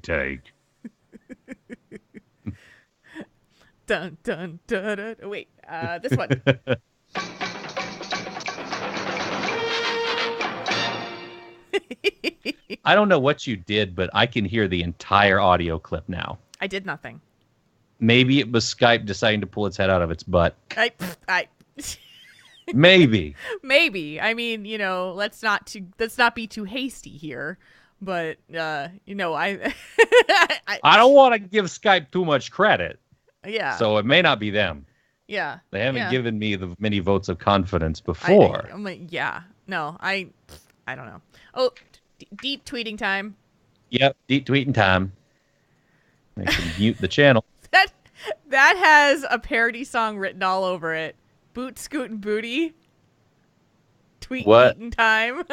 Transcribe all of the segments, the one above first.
Tank. Dun, dun, dun, dun. Wait, this one. I don't know what you did, but I can hear the entire audio clip now. I did nothing. Maybe it was Skype deciding to pull its head out of its butt. I Maybe. maybe. I mean, let's not be too hasty here. But I I don't want to give Skype too much credit. Yeah. So it may not be them. Yeah. They haven't given me the many votes of confidence before. I'm like, yeah. No, I don't know. Oh, deep tweeting time. Yep, deep tweeting time. I can mute the channel. That has a parody song written all over it. Boot scootin' booty. Tweeting time.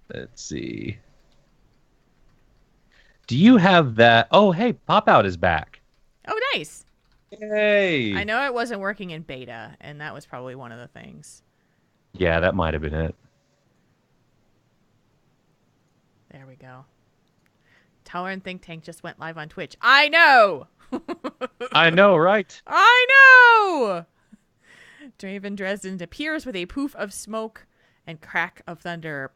Let's see. Do you have that? Oh, hey, Pop Out is back. Oh, nice. Yay. I know it wasn't working in beta, and that was probably one of the things. Yeah, that might have been it. There we go. Tauren Think Tank just went live on Twitch. I know! I know, right? I know! Draven Dresden appears with a poof of smoke and crack of thunder.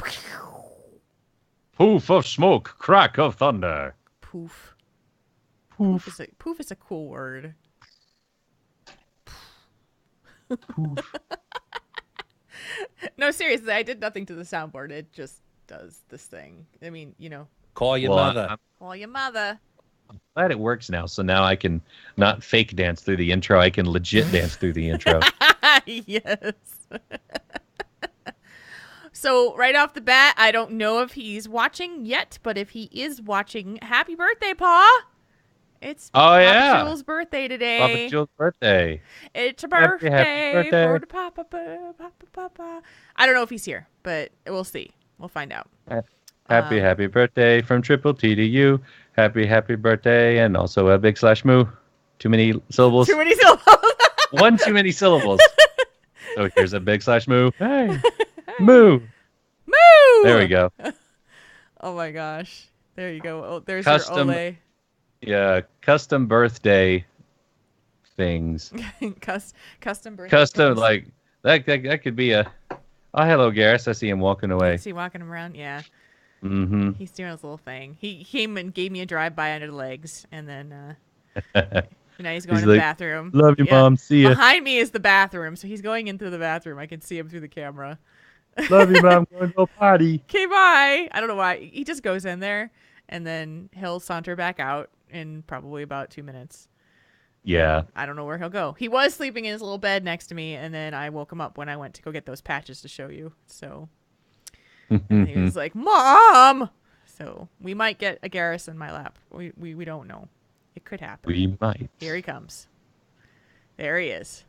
Poof of smoke, crack of thunder. Poof. Poof. Poof is a cool word. Poof. No, seriously, I did nothing to the soundboard. It just does this thing. I mean, Call your mother. Call your mother. I'm glad it works now, so now I can not fake dance through the intro. I can legit dance through the intro. Yes. So right off the bat, I don't know if he's watching yet, but if he is watching, happy birthday, Pa! It's Papa Jules' birthday today. Papa Jules' birthday. It's a birthday, happy birthday for the Papa. I don't know if he's here, but we'll see. We'll find out. Happy birthday from Triple T to you. Happy birthday, and also a big slash moo. Too many syllables. Too many syllables. One too many syllables. So here's a big slash moo. Hey. Moo. Moo. There we go. Oh my gosh. There you go. Oh, there's Custom, your Ole. Yeah, custom birthday things. Custom birthday. Custom, things. like, that could be a... Oh, hello, Garrus. I see him walking away. Is he walking around? Yeah. Mm-hmm. He's doing his little thing. He came and gave me a drive-by under the legs, and then now he's going to the bathroom. Love you, Mom. See ya. Behind me is the bathroom, so he's going into the bathroom. I can see him through the camera. Love you, Mom. Going to a party. Okay, bye. I don't know why. He just goes in there, and then he'll saunter back out in probably about 2 minutes. Yeah. I don't know where he'll go. He was sleeping in his little bed next to me, and then I woke him up when I went to go get those patches to show you. So and he was like, Mom! So we might get a Garrus in my lap. We don't know. It could happen. We might. Here he comes. There he is.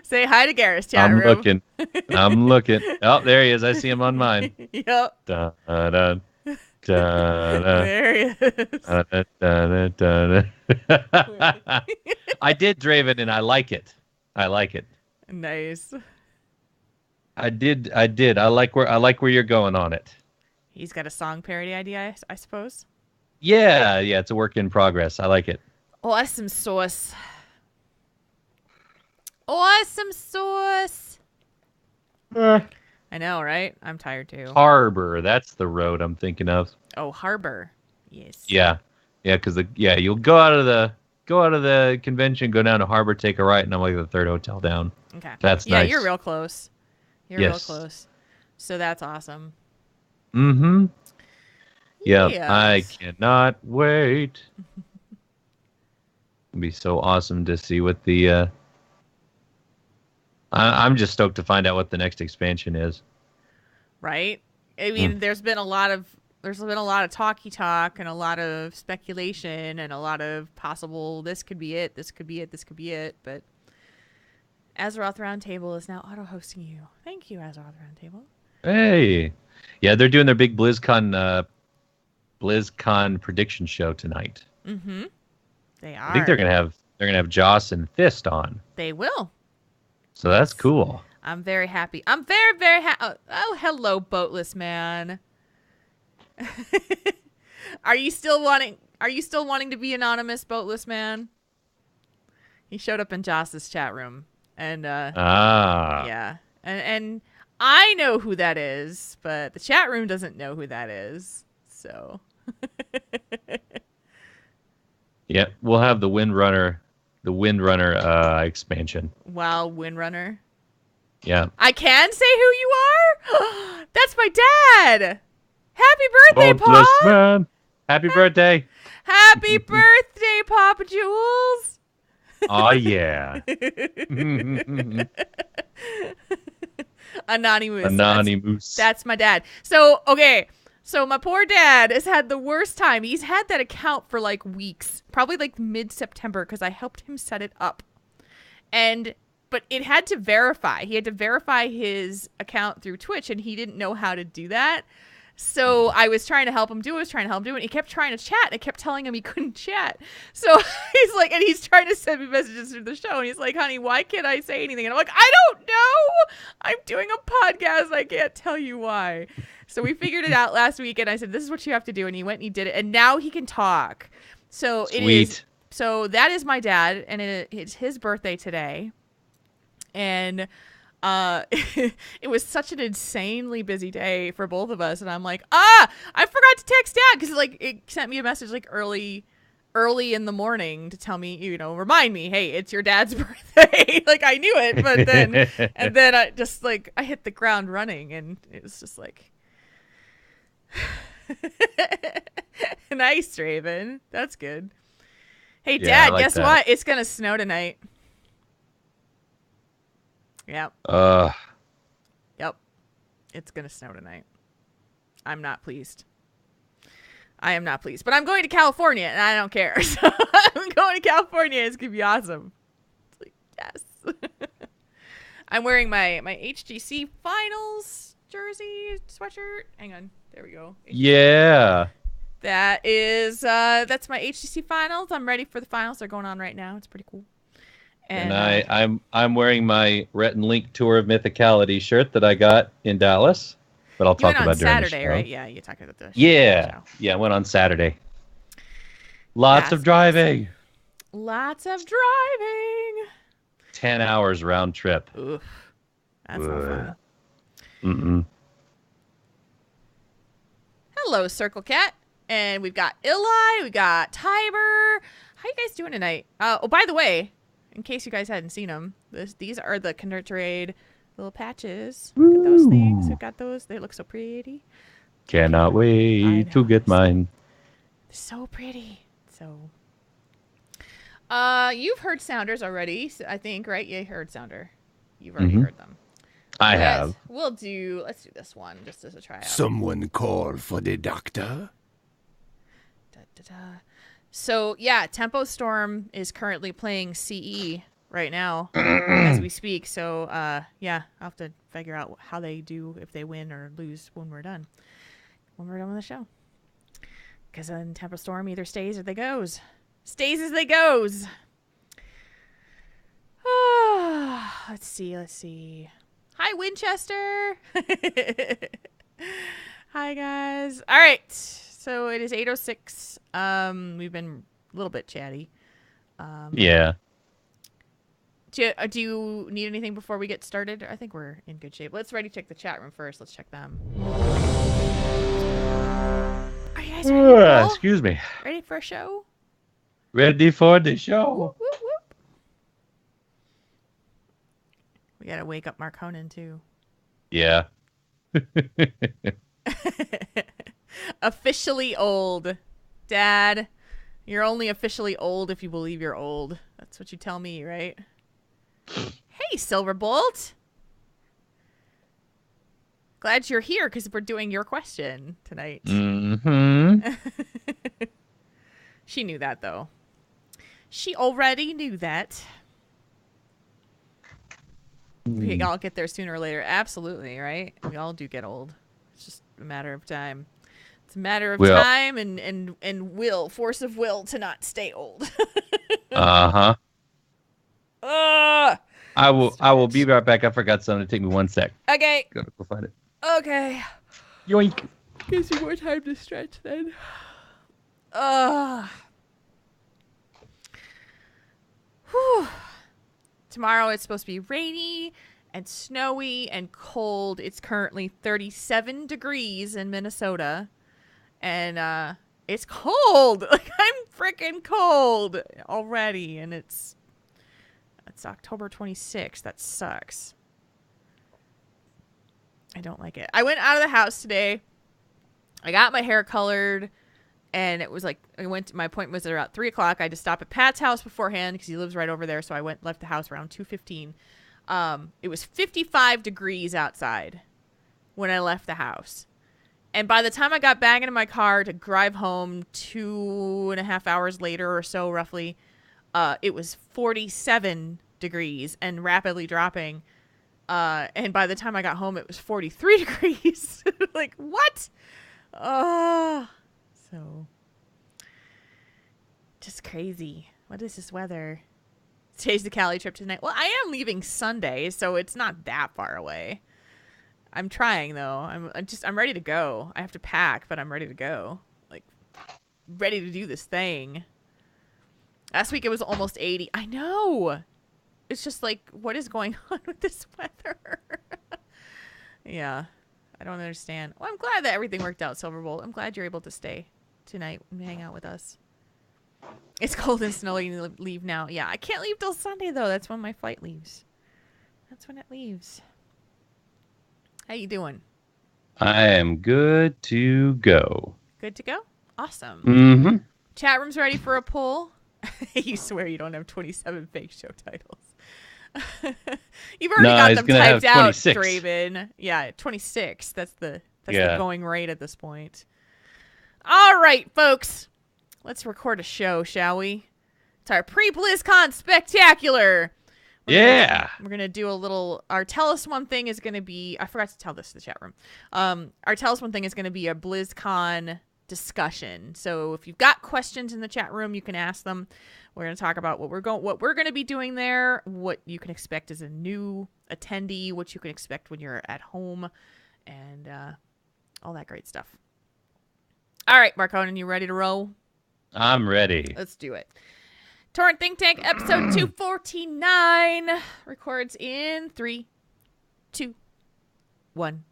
Say hi to Garrus, chat room. I'm looking. Oh, there he is. I see him on mine. Yep. Dun, dun, dun, dun. There he is. Dun, dun, dun, dun. I did Draven, and I like it. Nice. I did. I like where you're going on it. He's got a song parody idea, I suppose. Yeah, it's a work in progress. I like it. Awesome sauce. Awesome sauce. I know, right? I'm tired too. Harbor, that's the road I'm thinking of. Oh, Harbor. Yes. Yeah, because you'll go out of the convention, go down to Harbor, take a right, and I'm like the third hotel down. Okay. That's nice. Yeah, you're real close. Real close. So that's awesome. Mm-hmm. Yeah, Yes. I cannot wait. It'd be so awesome to see what the... I'm just stoked to find out what the next expansion is. Right? I mean, there's been a lot of talky talk and a lot of speculation and a lot of possible this could be it, but Azeroth Roundtable is now auto-hosting you. Thank you, Azeroth Roundtable. Hey. Yeah, they're doing their big BlizzCon prediction show tonight. Mm-hmm. They are. I think they're gonna have Joss and Fist on. They will. So that's cool. I'm very happy. I'm very, very happy. Oh, hello, boatless man. Are you still wanting to be anonymous, boatless man? He showed up in Joss's chat room, and yeah, and I know who that is, but the chat room doesn't know who that is. So, yeah, we'll have the Windrunner expansion. Wow, Windrunner. Yeah. I can say who you are? That's my dad! Happy birthday, Boatless Pa! man. Happy birthday. Happy birthday, Papa Jules! Oh, yeah. Anonymous. That's my dad. So, okay. So my poor dad has had the worst time. He's had that account for like weeks. Probably like mid-September because I helped him set it up. But it had to verify. He had to verify his account through Twitch, and he didn't know how to do that. So I was trying to help him do it. And he kept trying to chat. And I kept telling him he couldn't chat. So he's like, and he's trying to send me messages through the show. And he's like, honey, why can't I say anything? And I'm like, I don't know. I'm doing a podcast. I can't tell you why. So we figured it out last week. And I said, this is what you have to do. And he went and he did it. And now he can talk. So Sweet. It is. So that is my dad. And it's his birthday today. And it was such an insanely busy day for both of us, and I'm like, I forgot to text dad because like it sent me a message like early in the morning to tell me, remind me, hey, it's your dad's birthday. Like I knew it, but then and then I just like I hit the ground running, and it was just like nice, Raven. That's good. Hey, Yeah, Dad, guess what? It's gonna snow tonight. Yep. Yep. It's going to snow tonight. I'm not pleased. I am not pleased. But I'm going to California, and I don't care. So I'm going to California. It's going to be awesome. It's like, yes. I'm wearing my HGC Finals jersey, sweatshirt. Hang on. There we go. Yeah. That's my HGC Finals. I'm ready for the finals. They're going on right now. It's pretty cool. And I'm wearing my Rhett and Link Tour of Mythicality shirt that I got in Dallas, but I'll talk about during Saturday, the show. right? Yeah, you talked about the show. I went on Saturday. Lots of driving. 10 hours round trip. Oof, that's not fun. Mm-mm. Hello, Circle Cat, and we've got Eli, we got Tiber. How you guys doing tonight? Oh, by the way. In case you guys hadn't seen them, these are the Kindertrade little patches. Look at those things. We've got those. They look so pretty. Cannot wait to get mine. So pretty. So, you've heard Sounders already, I think, right? You heard Sounder. You've already heard them. I have. Let's do this one just as a tryout. Someone call for the doctor. So, yeah, Tempo Storm is currently playing CE right now as we speak. So, yeah, I'll have to figure out how they do, if they win or lose when we're done. When we're done with the show. Because then Tempo Storm either stays or they goes. Stays as they goes. Let's see. Hi, Winchester. Hi, guys. All right. So it is 8:06. We've been a little bit chatty. Yeah. Do you need anything before we get started? I think we're in good shape. Let's ready check the chat room first. Let's check them. Are you guys ready? Excuse me. Ready for a show? Ready for the show. Whoop, whoop, whoop. We gotta wake up Marconin too. Yeah. Officially old. Dad, you're only officially old if you believe you're old. That's what you tell me, right? Hey, Silverbolt. Glad you're here because we're doing your question tonight. Mm-hmm. She knew that, though. She already knew that. We all get there sooner or later. Absolutely, right? We all do get old. It's just a matter of time. It's a matter of time and will, force of will to not stay old. Uh-huh. I will be right back. I forgot something. Take me 1 sec. Okay. Gotta go find it. Okay. Yoink. Gives you more time to stretch then. Ugh. Whew. Tomorrow it's supposed to be rainy and snowy and cold. It's currently 37 degrees in Minnesota. And it's cold. Like, I'm freaking cold already. And it's October 26th. That sucks. I don't like it. I went out of the house today. I got my hair colored. And it was like, my appointment was at about 3 o'clock. I had to stop at Pat's house beforehand because he lives right over there. So I left the house around 2:15. It was 55 degrees outside when I left the house. And by the time I got back into my car to drive home 2.5 hours later or so, roughly, it was 47 degrees and rapidly dropping. And by the time I got home, it was 43 degrees. Like, what? So, just crazy. What is this weather? Today's the Cali trip tonight. Well, I am leaving Sunday, so it's not that far away. I'm trying though. I'm ready to go. I have to pack, but I'm ready to go. Like, ready to do this thing. Last week it was almost 80. I know. It's just like, what is going on with this weather? Yeah. I don't understand. Well, I'm glad that everything worked out, Silverbolt. I'm glad you're able to stay tonight and hang out with us. It's cold and snowy. You need to leave now. Yeah, I can't leave till Sunday, though. That's when my flight leaves. That's when it leaves. How you doing? I am good to go. Good to go? Awesome. Mm-hmm. Chat room's ready for a poll. You swear you don't have 27 fake show titles. You've already got them typed out, Draven. Yeah, 26. That's the going rate at this point. All right, folks. Let's record a show, shall we? It's our pre-BlizzCon spectacular. We're gonna do a little. Our Tell Us One thing is gonna be. I forgot to tell this to the chat room. Our Tell Us One thing is gonna be a BlizzCon discussion. So if you've got questions in the chat room, you can ask them. We're gonna talk about what we're gonna be doing there, what you can expect as a new attendee, what you can expect when you're at home, and all that great stuff. All right, Marconin, you ready to roll? I'm ready. Let's do it. Tauren Think Tank, episode 249, records in 3, 2, 1.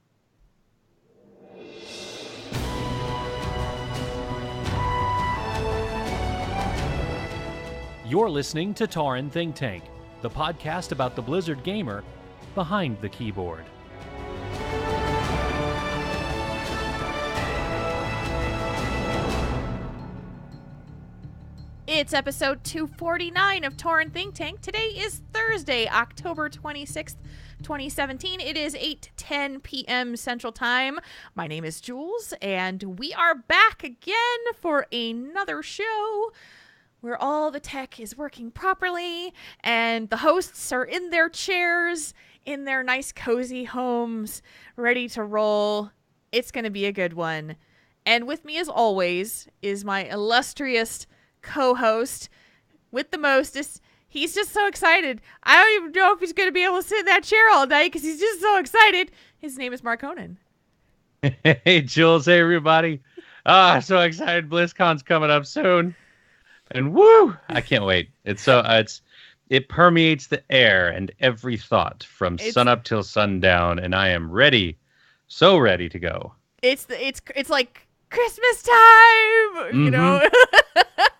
You're listening to Tauren Think Tank, the podcast about the Blizzard gamer behind the keyboard. It's episode 249 of Tauren Think Tank. Today is Thursday, October 26th, 2017. It is 8:10 p.m. Central Time. My name is Jules, and we are back again for another show where all the tech is working properly, and the hosts are in their chairs, in their nice cozy homes, ready to roll. It's going to be a good one. And with me, as always, is my illustrious co-host with the mostest. He's just so excited. I don't even know if he's going to be able to sit in that chair all night because he's just so excited. His name is Marconin. Hey, Jules. Hey, everybody. So excited. BlizzCon's coming up soon. And woo! I can't wait. It permeates the air and every thought from sun up till sundown, and I am ready. So ready to go. It's like Christmas time, you know?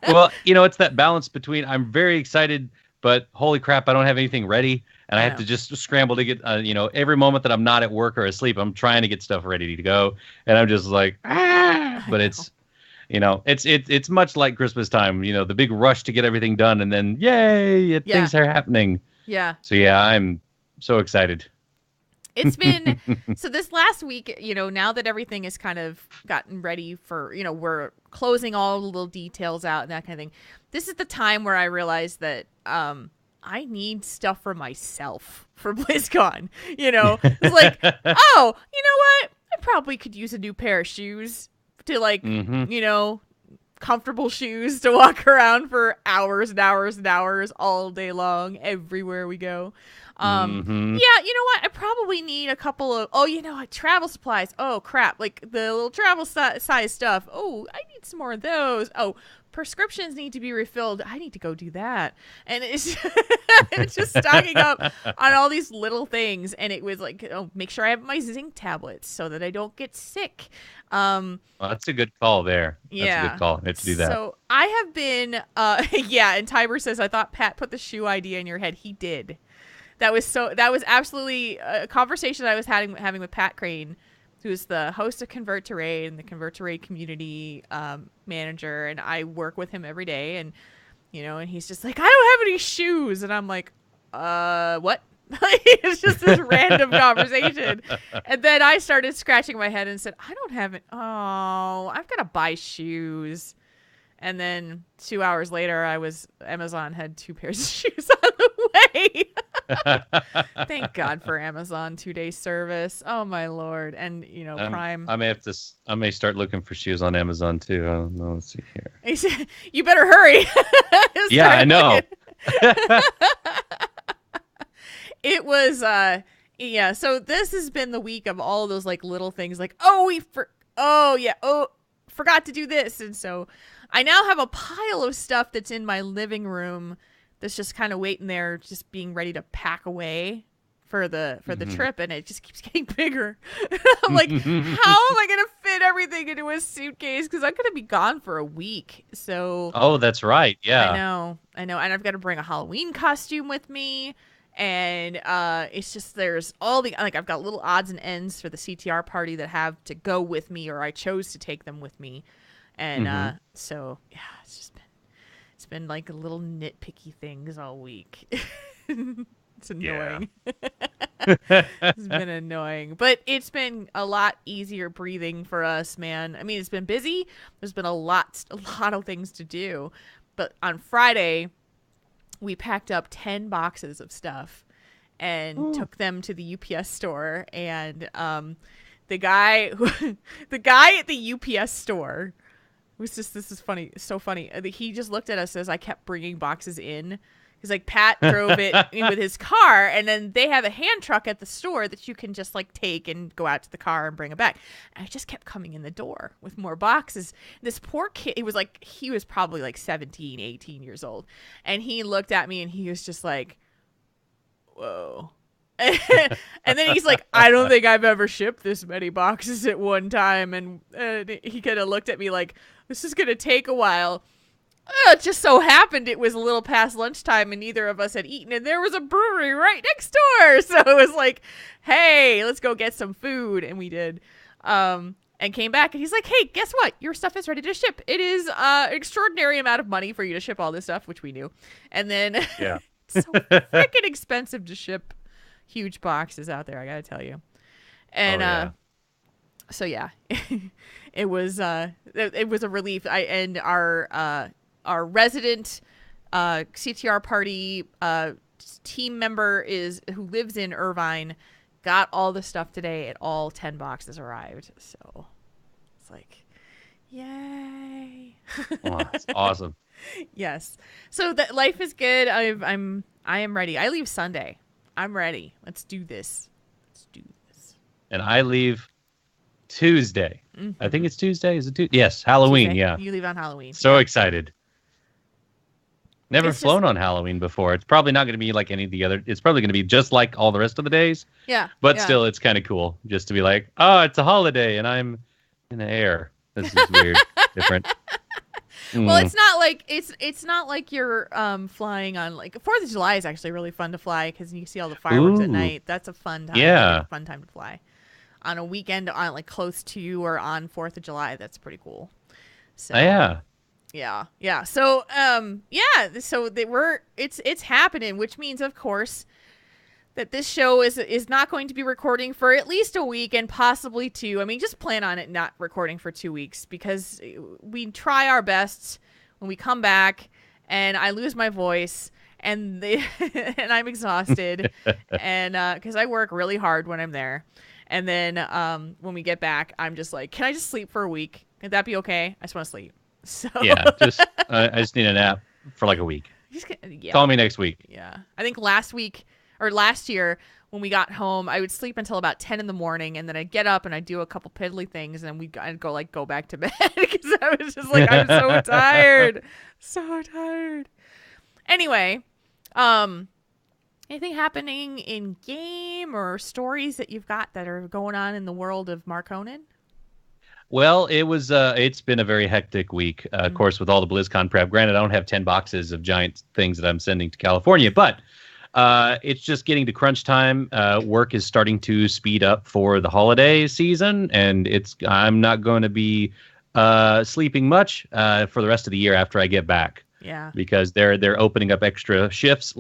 Well, it's that balance between I'm very excited, but holy crap, I don't have anything ready. And I have to just scramble to get, every moment that I'm not at work or asleep, I'm trying to get stuff ready to go. And I'm just like, but it's much like Christmas time, the big rush to get everything done. And then, yay, things are happening. Yeah. So, I'm so excited. It's been, so this last week, now that everything is kind of gotten ready for, we're closing all the little details out and that kind of thing. This is the time where I realized that I need stuff for myself for BlizzCon. It's like, oh, you know what? I probably could use a new pair of shoes to comfortable shoes to walk around for hours and hours and hours all day long everywhere we go. Yeah, you know what? I probably need a couple of travel supplies. Oh crap, like the little travel size stuff. Oh, I need some more of those. Oh, prescriptions need to be refilled. I need to go do that. And it's it's just stocking up on all these little things. And it was like, make sure I have my zinc tablets so that I don't get sick. Well, that's a good call there. Yeah. That's a good call. I have to do that. So I have been, and Tiber says, I thought Pat put the shoe idea in your head. He did. That was absolutely a conversation I was having with Pat Crane, who's the host of Convert to Raid and the Convert to Raid community manager, and I work with him every day. And and he's just like, I don't have any shoes, and I'm like, what? It's just this random conversation, and then I started scratching my head and said, I don't have it. Oh, I've got to buy shoes. And then 2 hours later, Amazon had 2 pairs of shoes on the way. Thank God for Amazon 2-day service. Oh my Lord. And Prime. I may start looking for shoes on Amazon too. I don't know. Let's see here. You better hurry. Yeah, I know. It was so this has been the week of all those like little things like, forgot to do this. And so I now have a pile of stuff that's in my living room that's just kind of waiting there, just being ready to pack away for the trip, and it just keeps getting bigger. I'm like, how am I gonna fit everything into a suitcase? Because I'm gonna be gone for a week. So that's right. Yeah, I know, and I've got to bring a Halloween costume with me. And it's just there's all the I've got little odds and ends for the CTR party that have to go with me, or I chose to take them with me. And so yeah, it's been like little nitpicky things all week. It's annoying. Yeah. It's been annoying, but it's been a lot easier breathing for us, man. I mean, it's been busy. There's been a lot of things to do, but on Friday we packed up 10 boxes of stuff and took them to the UPS store. And the guy at the UPS store was just, this is funny, so funny. He just looked at us as I kept bringing boxes in. He's like, Pat drove it in with his car, and then they have a hand truck at the store that you can just like take and go out to the car and bring it back. And I just kept coming in the door with more boxes. This poor kid, he was probably like 17, 18 years old. And he looked at me and he was just like, whoa. And then he's like, I don't think I've ever shipped this many boxes at one time. And he kind of looked at me like, this is going to take a while. It just so happened it was a little past lunchtime and neither of us had eaten, and there was a brewery right next door. So it was like, hey, let's go get some food. And we did. And came back, and he's like, hey, guess what? Your stuff is ready to ship. It is an extraordinary amount of money for you to ship all this stuff, which we knew. And then it's so freaking expensive to ship huge boxes out there, I gotta tell you. And so yeah, it was a relief. Our resident CTR party team member who lives in Irvine got all the stuff today, and all 10 boxes arrived. So it's like, yay! Oh, that's awesome. Yes. So that life is good. I am ready. I leave Sunday. I'm ready. Let's do this. And I leave Tuesday. I think it's Tuesday. Is it Tuesday? Yes, Halloween. Tuesday. Yeah. You leave on Halloween. So excited. Never flown on Halloween before. It's probably not going to be like any of the other. It's probably going to be just like all the rest of the days. Yeah. But still, it's kind of cool just to be like, oh, it's a holiday and I'm in the air. This is weird, different. Well, it's not like you're flying on like 4th of July is actually really fun to fly because you see all the fireworks at night. That's a fun time. Yeah. Fun time to fly on a weekend on like close to or on 4th of July. That's pretty cool. So yeah. So it's happening, which means of course that this show is not going to be recording for at least a week and possibly 2. I mean, just plan on it not recording for 2 weeks because we try our best when we come back and I lose my voice and and I'm exhausted and because I work really hard when I'm there. And then when we get back, I'm just like, can I just sleep for a week? Could that be okay? I just want to sleep. So Yeah, just I just need a nap for like a week. yeah. Call me next week. Yeah. I think last year when we got home, I would sleep until about 10 in the morning, and then I'd get up and I'd do a couple piddly things, and then I'd go back to bed because I was just like, I'm so tired. So tired. Anyway, anything happening in game or stories that you've got that are going on in the world of Marconin? Well, it's been a very hectic week, of course, with all the BlizzCon prep. Granted, I don't have 10 boxes of giant things that I'm sending to California, but it's just getting to crunch time. Work is starting to speed up for the holiday season, and I'm not going to be sleeping much for the rest of the year after I get back. Yeah. Because they're opening up extra shifts,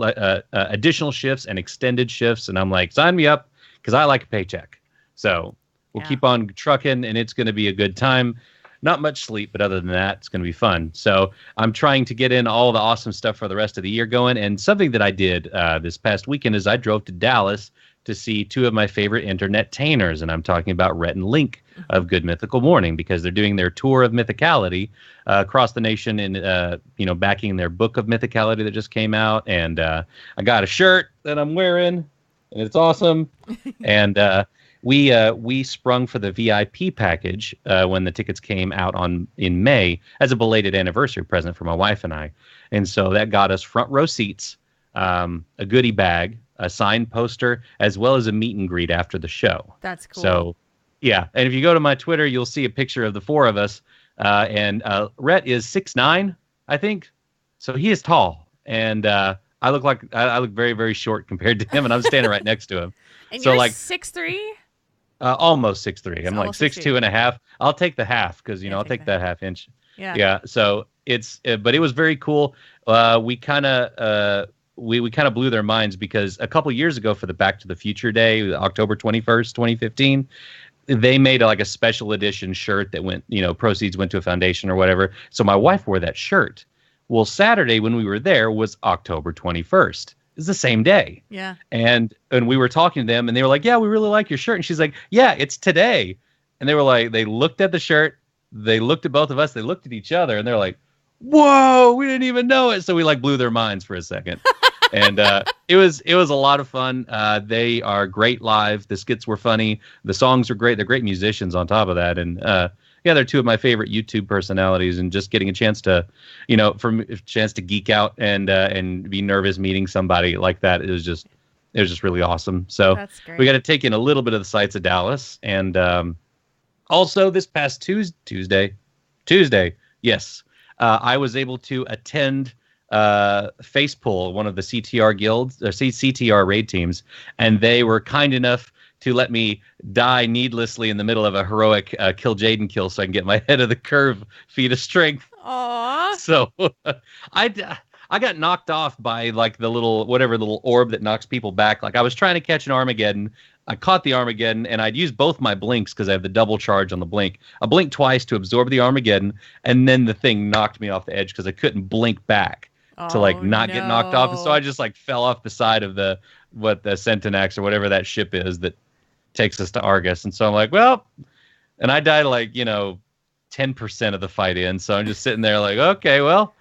additional shifts and extended shifts, and I'm like, sign me up because I like a paycheck. So we'll keep on trucking, and it's going to be a good time. Not much sleep, but other than that, it's going to be fun. So I'm trying to get in all the awesome stuff for the rest of the year going. And something that I did this past weekend is I drove to Dallas to see two of my favorite internet-tainers, and I'm talking about Rhett and Link of Good Mythical Morning, because they're doing their tour of mythicality across the nation, and backing their book of mythicality that just came out. And I got a shirt that I'm wearing, and it's awesome. And we sprung for the VIP package when the tickets came out in May as a belated anniversary present for my wife and I. And so that got us front row seats, a goodie bag, a signed poster, as well as a meet and greet after the show. That's cool. So, yeah. And if you go to my Twitter, you'll see a picture of the four of us. And Rhett is 6'9", I think. So he is tall. And I look very, very short compared to him. And I'm standing right next to him. And so you're like 6'3"? Almost 6'3". I'm like 6'2" and a half. I'll take the half because I'll take that half inch. Yeah. Yeah. So but it was very cool. We kind of blew their minds because a couple years ago for the Back to the Future Day, October 21st, 2015, they made a special edition shirt that went, proceeds went to a foundation or whatever. So my wife wore that shirt. Well, Saturday when we were there was October 21st. It's the same day. Yeah. And we were talking to them, and they were like, yeah, we really like your shirt. And she's like, yeah, it's today. And they were like, they looked at the shirt. They looked at both of us. They looked at each other, and they're like, whoa, we didn't even know it. So we blew their minds for a second. And it was a lot of fun. They are great live. The skits were funny. The songs are great. They're great musicians on top of that. And they're two of my favorite YouTube personalities. And just getting a chance to, geek out and be nervous meeting somebody like that, it was just really awesome. So we got to take in a little bit of the sights of Dallas. And also this past Tuesday, yes, I was able to attend Facepull, one of the CTR guilds, or CTR raid teams, and they were kind enough to let me die needlessly in the middle of a heroic kill Jaden kill so I can get my head of the curve feat of strength. Aww. So I got knocked off by the little orb that knocks people back. I was trying to catch an Armageddon. I caught the Armageddon, and I'd used both my blinks because I have the double charge on the blink. I blinked twice to absorb the Armageddon, and then the thing knocked me off the edge because I couldn't blink back to not get knocked off. And so I just fell off the side of the Centenax or whatever that ship is that takes us to Argus. And so I'm like, well, and I died 10% of the fight in. So I'm just sitting there okay, well,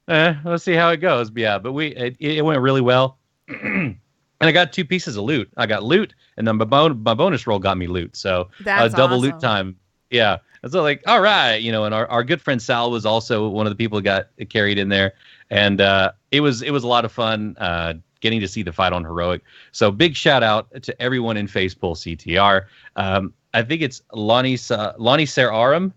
let's see how it goes. But yeah, but it went really well. And I got 2 pieces of loot. I got loot, and then my bonus roll got me loot. So that's double awesome. loot time. Yeah. And so all right, and our good friend Sal was also one of the people who got carried in there. And it was a lot of fun getting to see the fight on Heroic. So big shout out to everyone in Facepull CTR. I think it's Lonnie Sararum.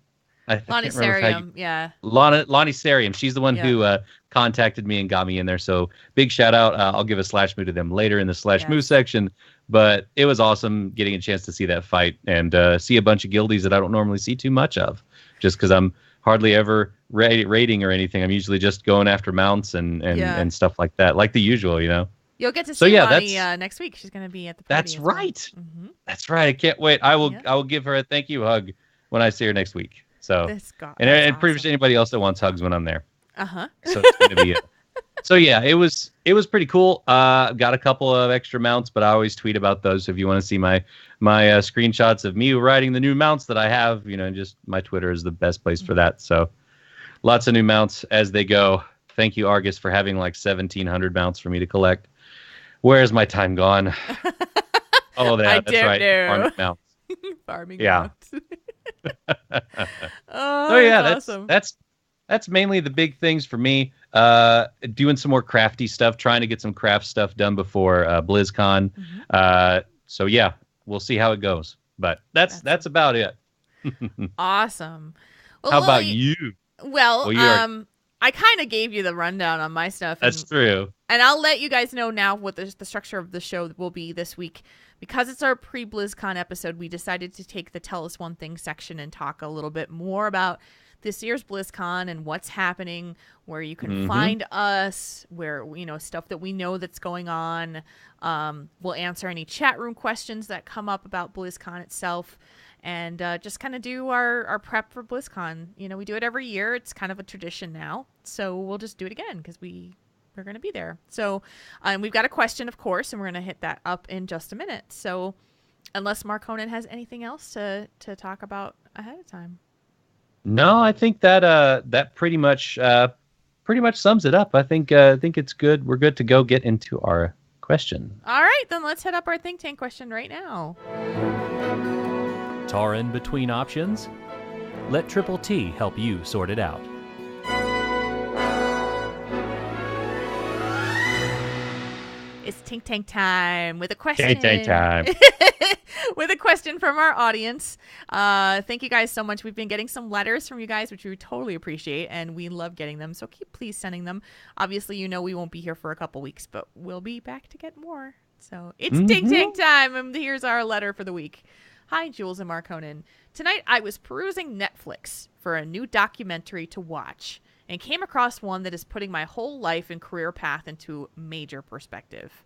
Lonnie Sarium, yeah. Lonnie Sarium. She's the one who contacted me and got me in there. So big shout out. I'll give a /moo to them later in the /moo section. But it was awesome getting a chance to see that fight and see a bunch of guildies that I don't normally see too much of, just because I'm hardly ever raiding or anything. I'm usually just going after mounts and stuff like that, like the usual, You'll get to see Lonnie next week. She's going to be at the party. That's right. Mm-hmm. That's right. I can't wait. I will give her a thank you hug when I see her next week. So and pretty much anybody else that wants hugs when I'm there. Uh-huh. So it's going to be So yeah, it was pretty cool. Got a couple of extra mounts, but I always tweet about those. So if you want to see my screenshots of me riding the new mounts that I have, just my Twitter is the best place for that. So lots of new mounts as they go. Thank you, Argus, for having like 1,700 mounts for me to collect. Where's my time gone? Oh, that's right. Farming mounts. Farming mounts. So yeah, that's awesome. That's mainly the big things for me. Doing some more crafty stuff, trying to get some craft stuff done before BlizzCon. So yeah, we'll see how it goes. But that's about it. Awesome. Well, how about you? Well, I kind of gave you the rundown on my stuff. That's true. And I'll let you guys know now what the structure of the show will be this week. Because it's our pre-BlizzCon episode, we decided to take the Tell Us One Thing section and talk a little bit more about this year's BlizzCon and what's happening, where you can find us, where, stuff that we know that's going on. We'll answer any chat room questions that come up about BlizzCon itself. And just kind of do our prep for BlizzCon. We do it every year. It's kind of a tradition now. So we'll just do it again because we're going to be there. So we've got a question, of course, and we're going to hit that up in just a minute. So unless Marconin has anything else to talk about ahead of time. No, I think that pretty much sums it up. I think it's good. We're good to go get into our question. All right, then let's hit up our think tank question right now. Tauren between options? Let Triple T help you sort it out. It's Think Tank time with a question. Think Tank time. With a question from our audience. Thank you guys so much. We've been getting some letters from you guys, which we totally appreciate, and we love getting them. So please sending them. Obviously, we won't be here for a couple weeks, but we'll be back to get more. So it's Think Tank time, and here's our letter for the week. Hi, Jules and Marconin. Tonight I was perusing Netflix for a new documentary to watch and came across one that is putting my whole life and career path into major perspective.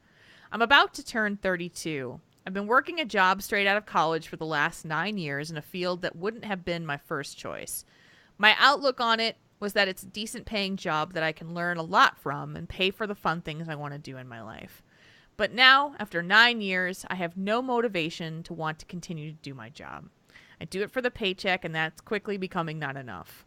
I'm about to turn 32. I've been working a job straight out of college for the last 9 years in a field that wouldn't have been my first choice. My outlook on it was that it's a decent paying job that I can learn a lot from and pay for the fun things I want to do in my life. But now, after 9 years, I have no motivation to want to continue to do my job. I do it for the paycheck, and that's quickly becoming not enough.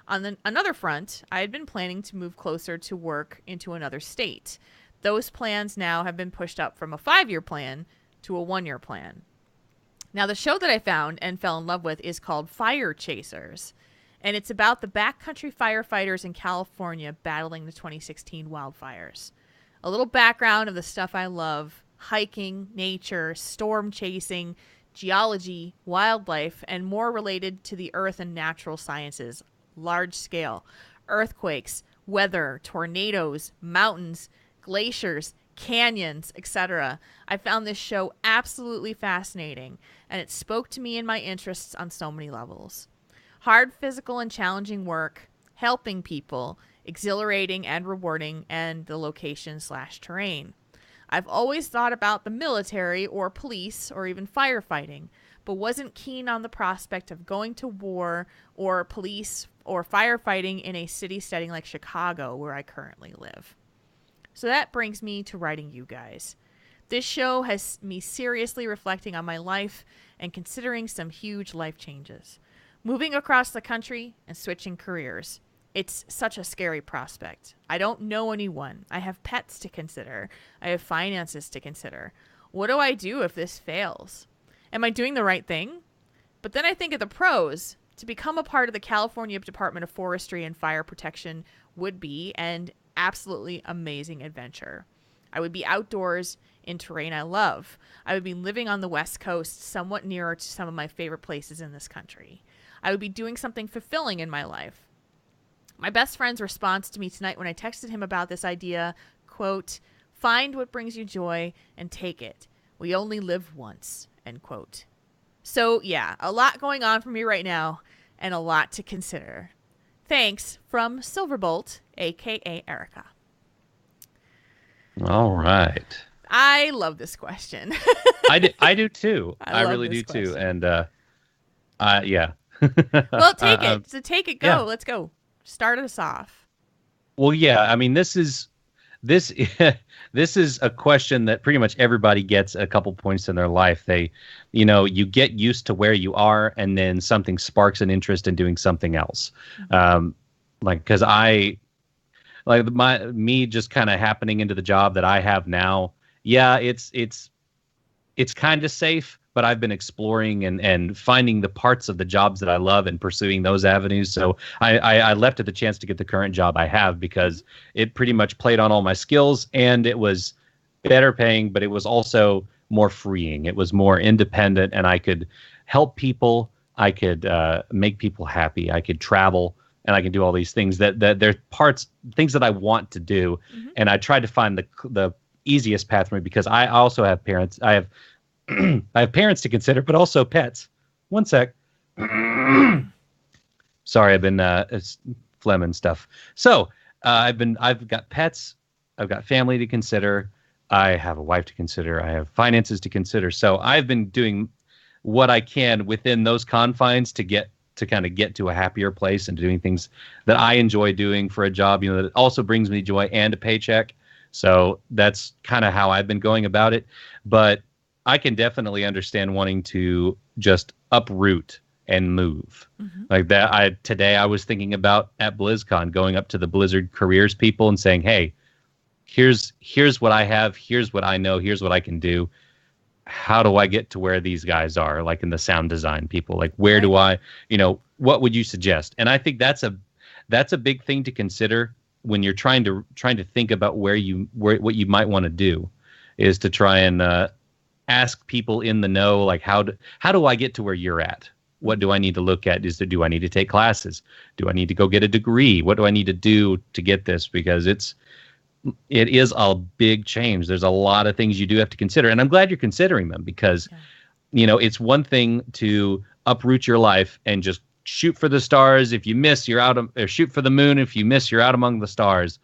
On another front, I had been planning to move closer to work into another state. Those plans now have been pushed up from a 5-year plan to a 1-year plan. Now, the show that I found and fell in love with is called Fire Chasers, and it's about the backcountry firefighters in California battling the 2016 wildfires. A little background of the stuff I love: hiking, nature, storm chasing, geology, wildlife, and more related to the earth and natural sciences. Large scale, earthquakes, weather, tornadoes, mountains, glaciers, canyons, etc. I found this show absolutely fascinating, and it spoke to me and my interests on so many levels. Hard physical and challenging work, helping people, exhilarating and rewarding, and the location/terrain. I've always thought about the military or police or even firefighting, but wasn't keen on the prospect of going to war or police or firefighting in a city setting like Chicago, where I currently live. So that brings me to writing you guys. This show has me seriously reflecting on my life and considering some huge life changes. Moving across the country and switching careers. It's such a scary prospect. I don't know anyone. I have pets to consider. I have finances to consider. What do I do if this fails? Am I doing the right thing? But then I think of the pros. To become a part of the California Department of Forestry and Fire Protection would be an absolutely amazing adventure. I would be outdoors in terrain I love. I would be living on the West Coast, somewhat nearer to some of my favorite places in this country. I would be doing something fulfilling in my life. My best friend's response to me tonight when I texted him about this idea, quote, "Find what brings you joy and take it. We only live once," end quote. So yeah, a lot going on for me right now and a lot to consider. Thanks from Silverbolt, aka Erica. All right. I love this question. I do too. I really do question. too. And yeah. Well, take it. So take it. Go. Yeah. Let's go. Start us off. Well, yeah. I mean, this is a question that pretty much everybody gets at a couple points in their life. You get used to where you are, and then something sparks an interest in doing something else. Like, because me just kind of happening into the job that I have now. Yeah, it's kind of safe, but I've been exploring and finding the parts of the jobs that I love and pursuing those avenues. So I left it the chance to get the current job I have because it pretty much played on all my skills, and it was better paying, but it was also more freeing. It was more independent, and I could help people. I could make people happy. I could travel, and I can do all these things that they're things that I want to do. And I tried to find the easiest path for me because I also have parents. I have I have parents to consider, but also pets. One sec. Sorry, I've been phlegm and stuff. So I've got pets. I've got family to consider. I have a wife to consider. I have finances to consider. So I've been doing what I can within those confines to kind of get to a happier place and doing things that I enjoy doing for a job, that also brings me joy and a paycheck. So that's kind of how I've been going about it. But I can definitely understand wanting to just uproot and move like that. Today I was thinking about at BlizzCon going up to the Blizzard careers people and saying, hey, here's what I have. Here's what I know. Here's what I can do. How do I get to where these guys are, like in the sound design people? Like, where do I, what would you suggest? And I think that's a big thing to consider when you're trying to think about what you might want to do, is to try and ask people in the know, like, how do I get to where you're at? What do I need to look at? Do I need to take classes? Do I need to go get a degree? What do I need to do to get this? Because it is a big change. There's a lot of things you do have to consider. And I'm glad you're considering them because, it's one thing to uproot your life and just shoot for the stars. If you miss, you're out or shoot for the moon. If you miss, you're out among the stars.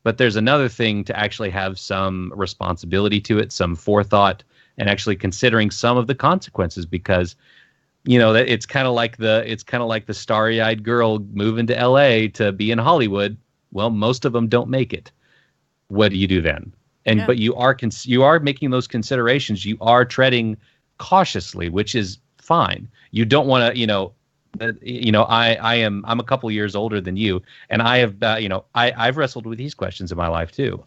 But there's another thing to actually have some responsibility to it, some forethought, and actually considering some of the consequences because, that it's kind of like the starry-eyed girl moving to LA to be in Hollywood. Well, most of them don't make it. What do you do then? But you are making those considerations. You are treading cautiously, which is fine. You don't want to, I'm a couple years older than you, and I have, I've wrestled with these questions in my life too,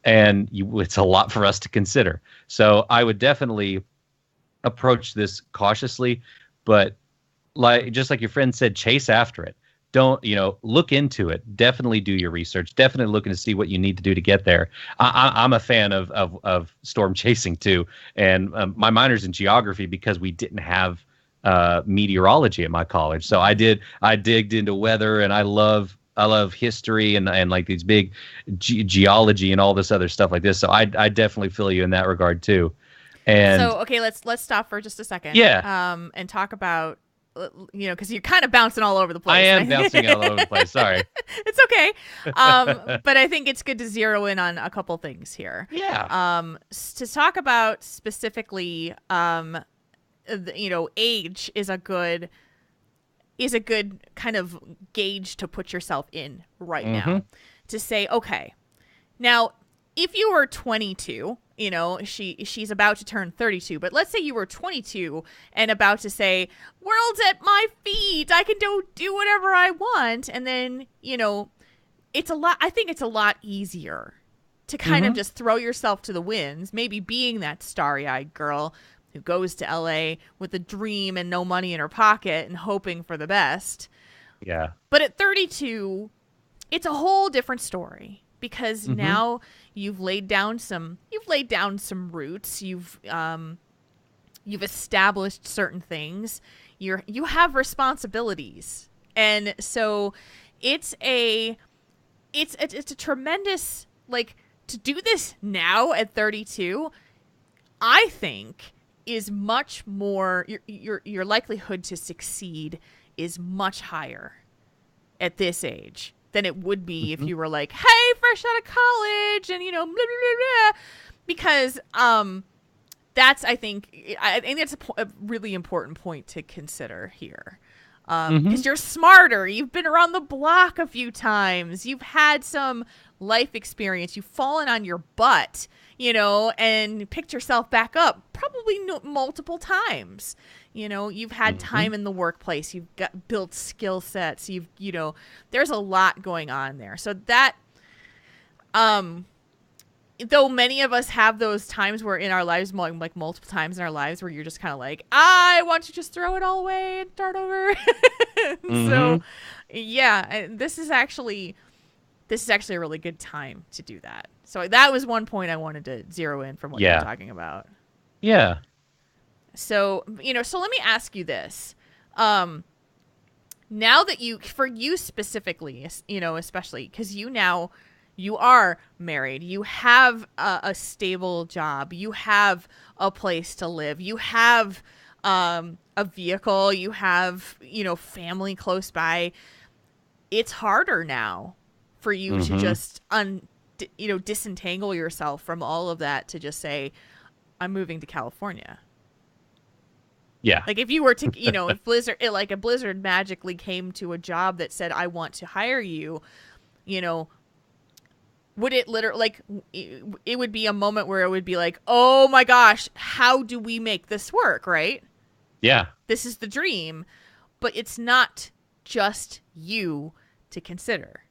and it's a lot for us to consider. So I would definitely approach this cautiously, but just like your friend said, chase after it. Don't, look into it. Definitely do your research. Definitely looking to see what you need to do to get there. I'm a fan of storm chasing too. And my minor's in geography because we didn't have meteorology at my college. So I digged into weather, and I love history and like these big geology and all this other stuff like this. So I definitely feel you in that regard too. And so, okay, let's stop for just a second. Yeah. And talk about, because you're kind of bouncing all over the place. I am bouncing all over the place. Sorry. It's okay. But I think it's good to zero in on a couple things here. Yeah. To talk about specifically, age is a good kind of gauge to put yourself in right now. To say, okay, now if you were 22, she's about to turn 32, but let's say you were 22 and about to say, world's at my feet, I can do whatever I want. And then, I think it's a lot easier to kind of just throw yourself to the winds, maybe being that starry-eyed girl who goes to LA with a dream and no money in her pocket and hoping for the best. Yeah. But at 32, it's a whole different story because now you've laid down some roots. You've established certain things. You have responsibilities. And so it's a tremendous, like, to do this now at 32, I think is much more, your likelihood to succeed is much higher at this age than it would be if you were like, hey, fresh out of college and, blah, blah, blah, blah. Because I think that's a really important point to consider here. Because you're smarter. You've been around the block a few times. You've had some life experience. You've fallen on your butt, and picked yourself back up probably multiple times. You've had time in the workplace. You've got built skill sets. There's a lot going on there. So that, though many of us have those times where in our lives, like multiple times in our lives, where you're just kind of like, I want to just throw it all away and start over. So, yeah, this is actually a really good time to do that. So that was one point I wanted to zero in from what you're talking about. Yeah. So, so let me ask you this. Now that for you specifically, especially because you are married, you have a stable job, you have a place to live, you have a vehicle, you have, family close by. It's harder now for you to just disentangle yourself from all of that to just say, I'm moving to California. Yeah. Like if you were to, if Blizzard magically came to a job that said, I want to hire you, would it literally, it would be a moment where it would be like, oh my gosh, how do we make this work, right? Yeah. This is the dream, but it's not just you to consider.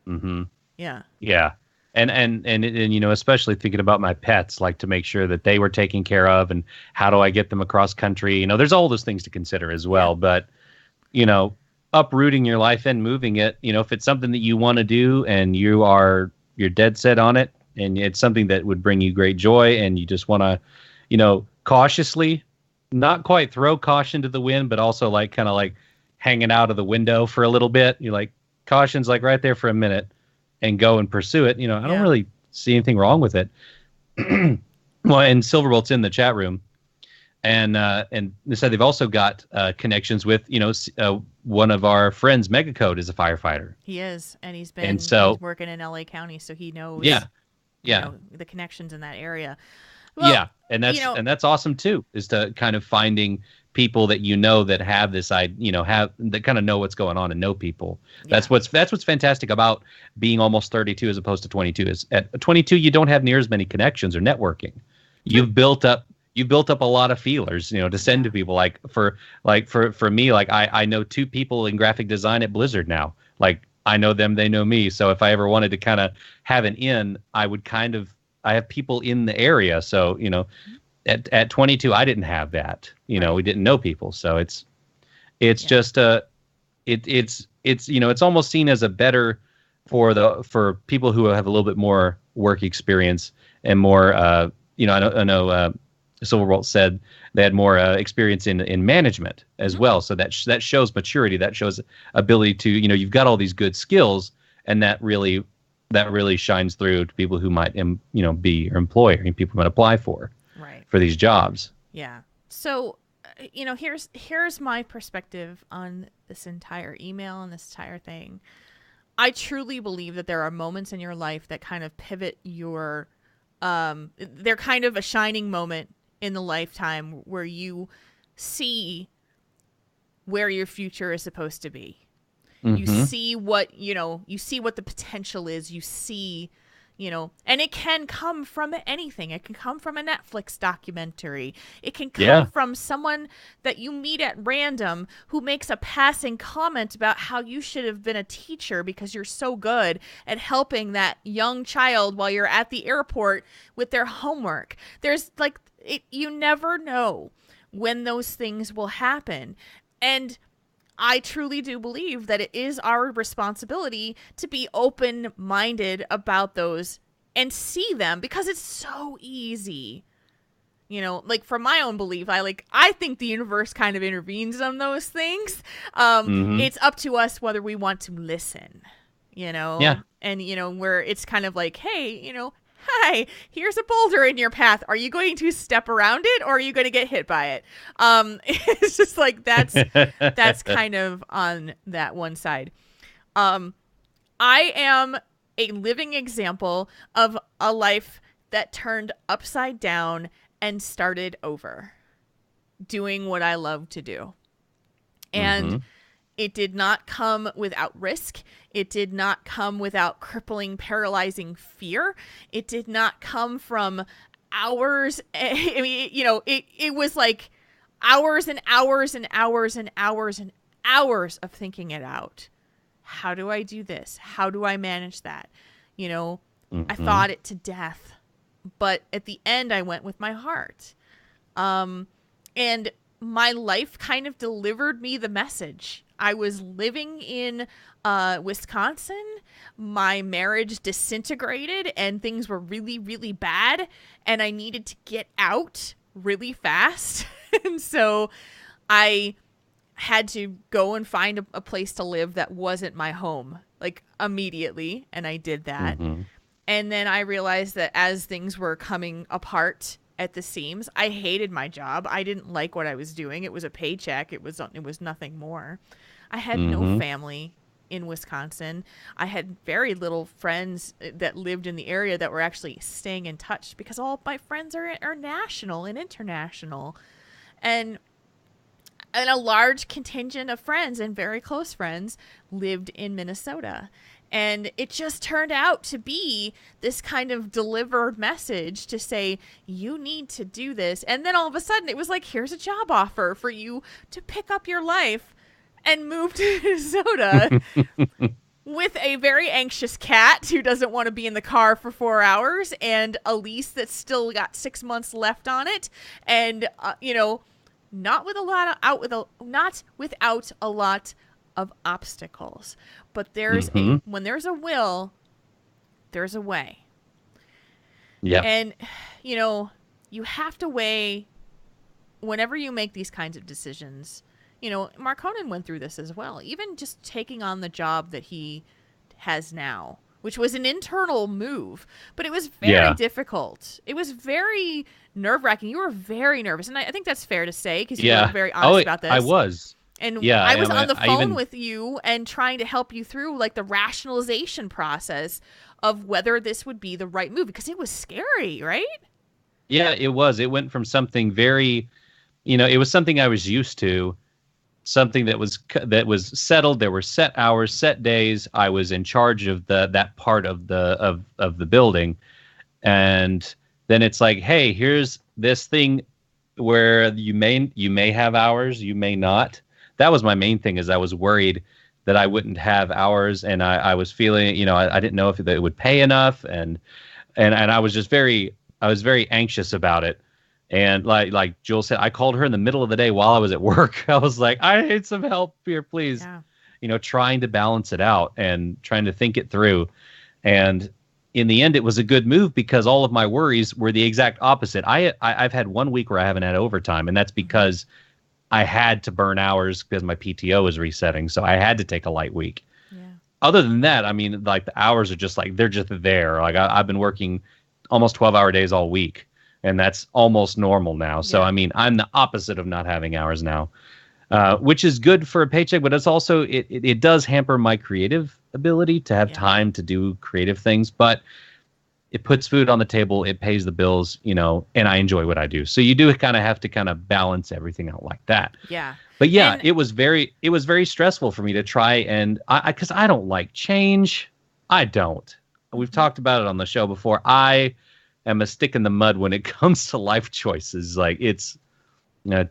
Mm-hmm. Yeah. Yeah. And especially thinking about my pets, like to make sure that they were taken care of and how do I get them across country? There's all those things to consider as well. Yeah. But, uprooting your life and moving it, if it's something that you want to do and you're dead set on it and it's something that would bring you great joy and you just want to, cautiously, not quite throw caution to the wind, but also kind of hanging out of the window for a little bit. You're like, caution's right there for a minute and go and pursue it. I don't really see anything wrong with it. Well, and Silverbolt's in the chat room and they said they've also got connections with, one of our friends, Megacode, is a firefighter. He is, and he's working in LA County, so he knows. Yeah. The connections in that area. Well, yeah, and that's awesome too. Is to kind of finding people that that have this that kind of know what's going on and know people. Yeah. That's what's fantastic about being almost 32 as opposed to 22. Is at 22 you don't have near as many connections or networking. You've built up a lot of feelers, to send to people. For me, I know 2 people in graphic design at Blizzard now. I know them, they know me. So if I ever wanted to kind of have an in, I have people in the area. So, at 22, I didn't have that, we didn't know people. So it's just, it's almost seen as a better for people who have a little bit more work experience and more, I know Silverbolt said they had more experience in management as well. So that shows maturity. That shows ability to, you've got all these good skills, and that really shines through to people who might, be your employer and people might apply for these jobs. Yeah. So, here's my perspective on this entire email and this entire thing. I truly believe that there are moments in your life that kind of pivot your, they're kind of a shining moment in the lifetime where you see where your future is supposed to be. You see what, you see what the potential is. You see, and it can come from anything. It can come from a Netflix documentary. It can come from someone that you meet at random who makes a passing comment about how you should have been a teacher because you're so good at helping that young child while you're at the airport with their homework. There's you never know when those things will happen. And I truly do believe that it is our responsibility to be open-minded about those and see them, because it's so easy. For my own belief, I think the universe kind of intervenes on those things. It's up to us whether we want to listen, Yeah. And, where it's kind of like, hey, hi, here's a boulder in your path. Are you going to step around it or are you going to get hit by it? It's just that's kind of on that one side. I am a living example of a life that turned upside down and started over, doing what I love to do. And it did not come without risk. It did not come without crippling, paralyzing fear. It did not come from hours. I mean, it was like hours and hours and hours and hours and hours of thinking it out. How do I do this? How do I manage that? You know, I thought it to death, but at the end I went with my heart. And my life kind of delivered me the message. I was living in Wisconsin. My marriage disintegrated and things were really, really bad. And I needed to get out really fast. And so I had to go and find a place to live that wasn't my home, like immediately. And I did that. And then I realized that as things were coming apart at the seams, I hated my job. I didn't like what I was doing. It was a paycheck. It was nothing more. I had no family in Wisconsin. I had very little friends that lived in the area that were actually staying in touch because all my friends are national and international. And a large contingent of friends and very close friends lived in Minnesota. And it just turned out to be this kind of delivered message to say, you need to do this. And then all of a sudden it was like, here's a job offer for you to pick up your life and move to Minnesota with a very anxious cat who doesn't want to be in the car for 4 hours and a lease that's still got 6 months left on it. And, not without a lot of obstacles, but when there's a will, there's a way. Yeah. And, you have to weigh whenever you make these kinds of decisions. Mark Honan went through this as well. Even just taking on the job that he has now, which was an internal move, but it was very difficult. It was very nerve-wracking. You were very nervous, and I think that's fair to say because you were very honest about this. I was. And I was on the phone with you and trying to help you through like the rationalization process of whether this would be the right move because it was scary, right? Yeah, it was. It went from something very, it was something I was used to, something that was settled. There were set hours, set days. I was in charge of that part of the building, and then it's like, hey, here's this thing where you may have hours, you may not. That was my main thing, is I was worried that I wouldn't have hours, and I was feeling, I didn't know if it would pay enough, and I was just very anxious about it. And like Jewel said, I called her in the middle of the day while I was at work. I was like, I need some help here, please. Yeah. Trying to balance it out and trying to think it through. And in the end, it was a good move because all of my worries were the exact opposite. I've had 1 week where I haven't had overtime, and that's because I had to burn hours because my PTO was resetting. So I had to take a light week. Yeah. Other than that, I mean, like the hours are just like, they're just there. Like I've been working almost 12-hour days all week, and that's almost normal now. So, I mean, I'm the opposite of not having hours now, which is good for a paycheck, but it's also, it does hamper my creative ability to have time to do creative things, but it puts food on the table, it pays the bills, and I enjoy what I do. So you do kind of have to kind of balance everything out like that. Yeah. But it was very stressful for me to try, and because I don't like change. I don't. We've talked about it on the show before. I am a stick in the mud when it comes to life choices. Like it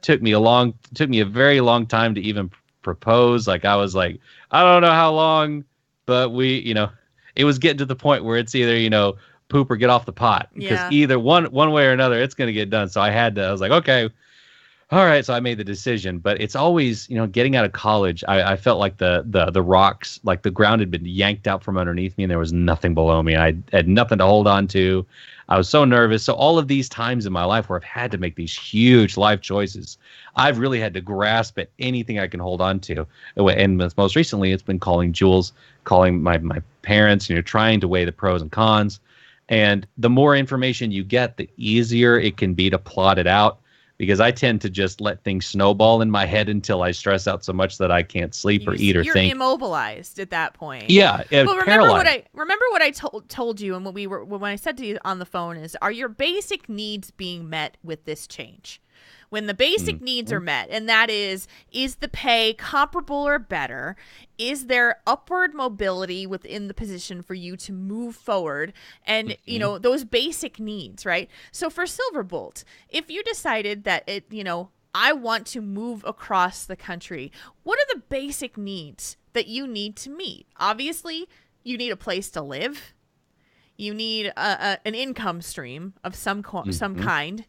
took me a very long time to even propose. Like I was like, I don't know how long, but it was getting to the point where it's either, poop or get off the pot, because either one way or another, it's going to get done. So I was like, okay, all right. So I made the decision, but it's always, getting out of college, I felt like the rocks, like the ground had been yanked out from underneath me and there was nothing below me. I had nothing to hold on to. I was so nervous. So all of these times in my life where I've had to make these huge life choices, I've really had to grasp at anything I can hold on to. And most recently, it's been calling Jules, calling my parents, trying to weigh the pros and cons. And the more information you get, the easier it can be to plot it out, because I tend to just let things snowball in my head until I stress out so much that I can't sleep or eat or think. You're immobilized at that point. Yeah, but remember what I told you, and when I said to you on the phone is, are your basic needs being met with this change? When the basic needs are met, and that is the pay comparable or better? Is there upward mobility within the position for you to move forward? And, those basic needs, right? So for Silverbolt, if you decided that I want to move across the country. What are the basic needs that you need to meet? Obviously, you need a place to live. You need an income stream of some kind,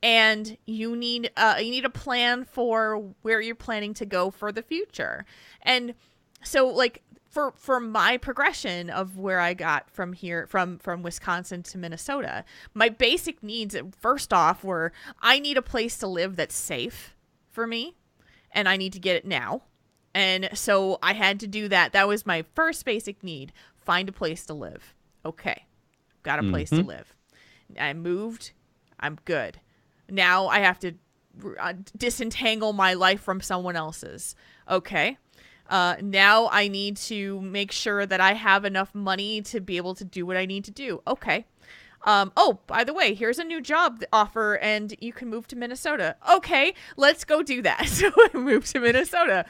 and you need a plan for where you're planning to go for the future. And so, like, for my progression of where I got from here, from Wisconsin to Minnesota, my basic needs first off were, I need a place to live that's safe for me, and I need to get it now. And so I had to do that. That was my first basic need. Find a place to live. Okay, got a place to live. I moved. I'm good. Now I have to disentangle my life from someone else's. Okay. Now I need to make sure that I have enough money to be able to do what I need to do. Okay. Oh, by the way, here's a new job offer and you can move to Minnesota. Okay, let's go do that. So I moved to Minnesota.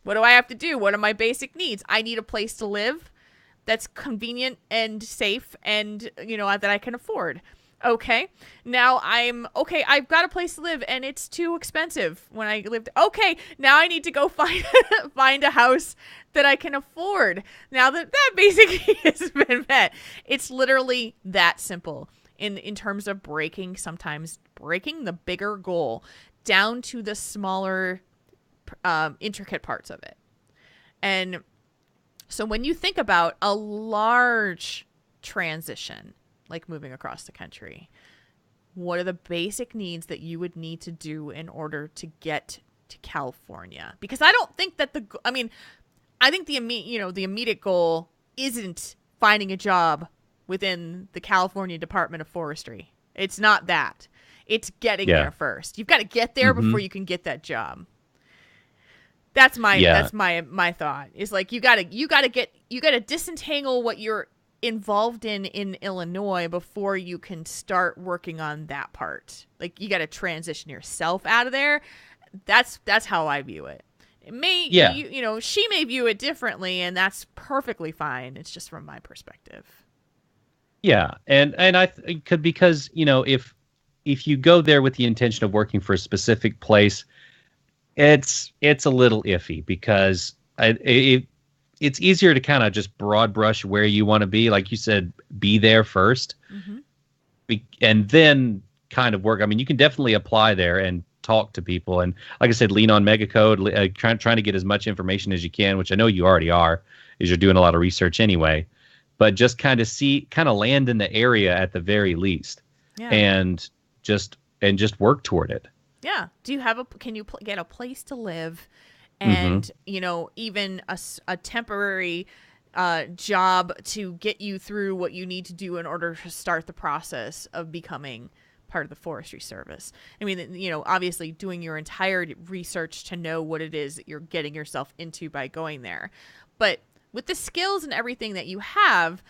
What do I have to do? What are my basic needs? I need a place to live that's convenient and safe and, that I can afford. Okay. Now I've got a place to live and it's too expensive when I lived. Okay. Now I need to go find a house that I can afford. Now that basically has been met. It's literally that simple in terms of breaking the bigger goal down to the smaller, intricate parts of it. And so when you think about a large transition, like moving across the country, what are the basic needs that you would need to do in order to get to California? Because I don't think that I think the immediate goal isn't finding a job within the California Department of Forestry. It's not that. It's getting there first. You've got to get there before you can get that job. That's my thought. Is like you gotta disentangle what you're involved in Illinois before you can start working on that part. Like you got to transition yourself out of there. That's how I view it. It may, she may view it differently, and that's perfectly fine. It's just from my perspective. Yeah, and I could, because if you go there with the intention of working for a specific place, it's a little iffy, because it's easier to kind of just broad brush where you want to be. Like you said, be there first, and then kind of work. I mean, you can definitely apply there and talk to people. And like I said, lean on Megacode, trying to get as much information as you can, which I know you already are, as you're doing a lot of research anyway. But just kind of land in the area at the very least, and just work toward it. Yeah. Can you get a place to live? And, even a temporary job to get you through what you need to do in order to start the process of becoming part of the Forestry Service. I mean, obviously doing your entire research to know what it is that you're getting yourself into by going there. But with the skills and everything that you have,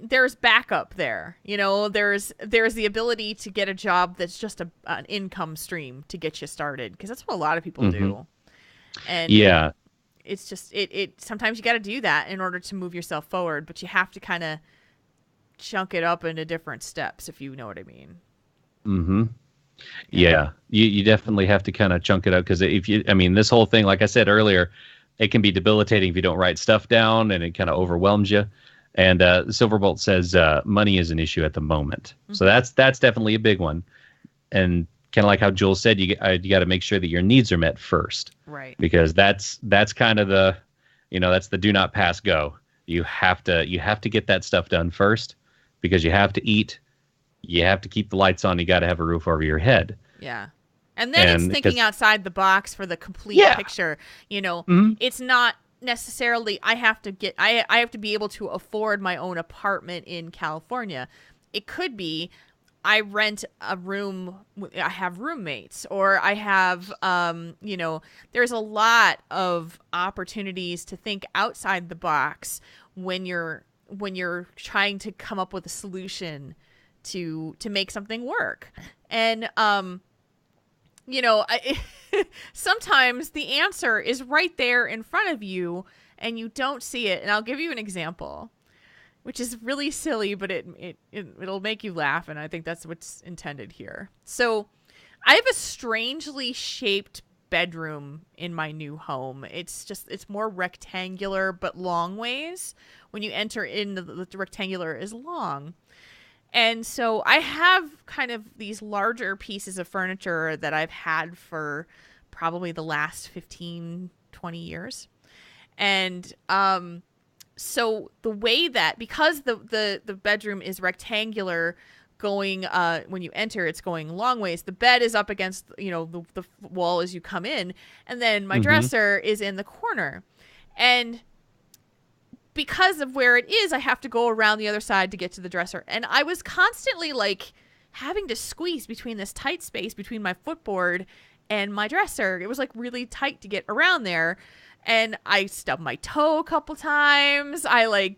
there's backup there. There's the ability to get a job that's just an income stream to get you started, because that's what a lot of people do. And it's just it sometimes you got to do that in order to move yourself forward, but you have to kind of chunk it up into different steps, if you know what I mean. Yeah, you definitely have to kind of chunk it up, because this whole thing, like I said earlier, it can be debilitating if you don't write stuff down, and it kind of overwhelms you. And Silverbolt says money is an issue at the moment, so that's definitely a big one. And kind of like how Joel said, you got to make sure that your needs are met first, right? Because that's kind of the, that's the do not pass go. You have to get that stuff done first, because you have to eat, you have to keep the lights on, you got to have a roof over your head. Yeah, and then it's thinking outside the box for the complete picture. It's not necessarily I have to be able to afford my own apartment in California. It could be I rent a room, I have roommates, or I have, there's a lot of opportunities to think outside the box when you're trying to come up with a solution to make something work. And, sometimes the answer is right there in front of you and you don't see it. And I'll give you an example, which is really silly, but it'll make you laugh, and I think that's what's intended here. So I have a strangely shaped bedroom in my new home. It's more rectangular but long ways. When you enter in, the rectangular is long. And so I have kind of these larger pieces of furniture that I've had for probably the last 15, 20 years. And so the way that, because the bedroom is rectangular, going when you enter, it's going long ways. The bed is up against the wall as you come in, and then my dresser is in the corner. And because of where it is, I have to go around the other side to get to the dresser. And I was constantly like having to squeeze between this tight space between my footboard and my dresser. It was like really tight to get around there. And I stubbed my toe a couple times. I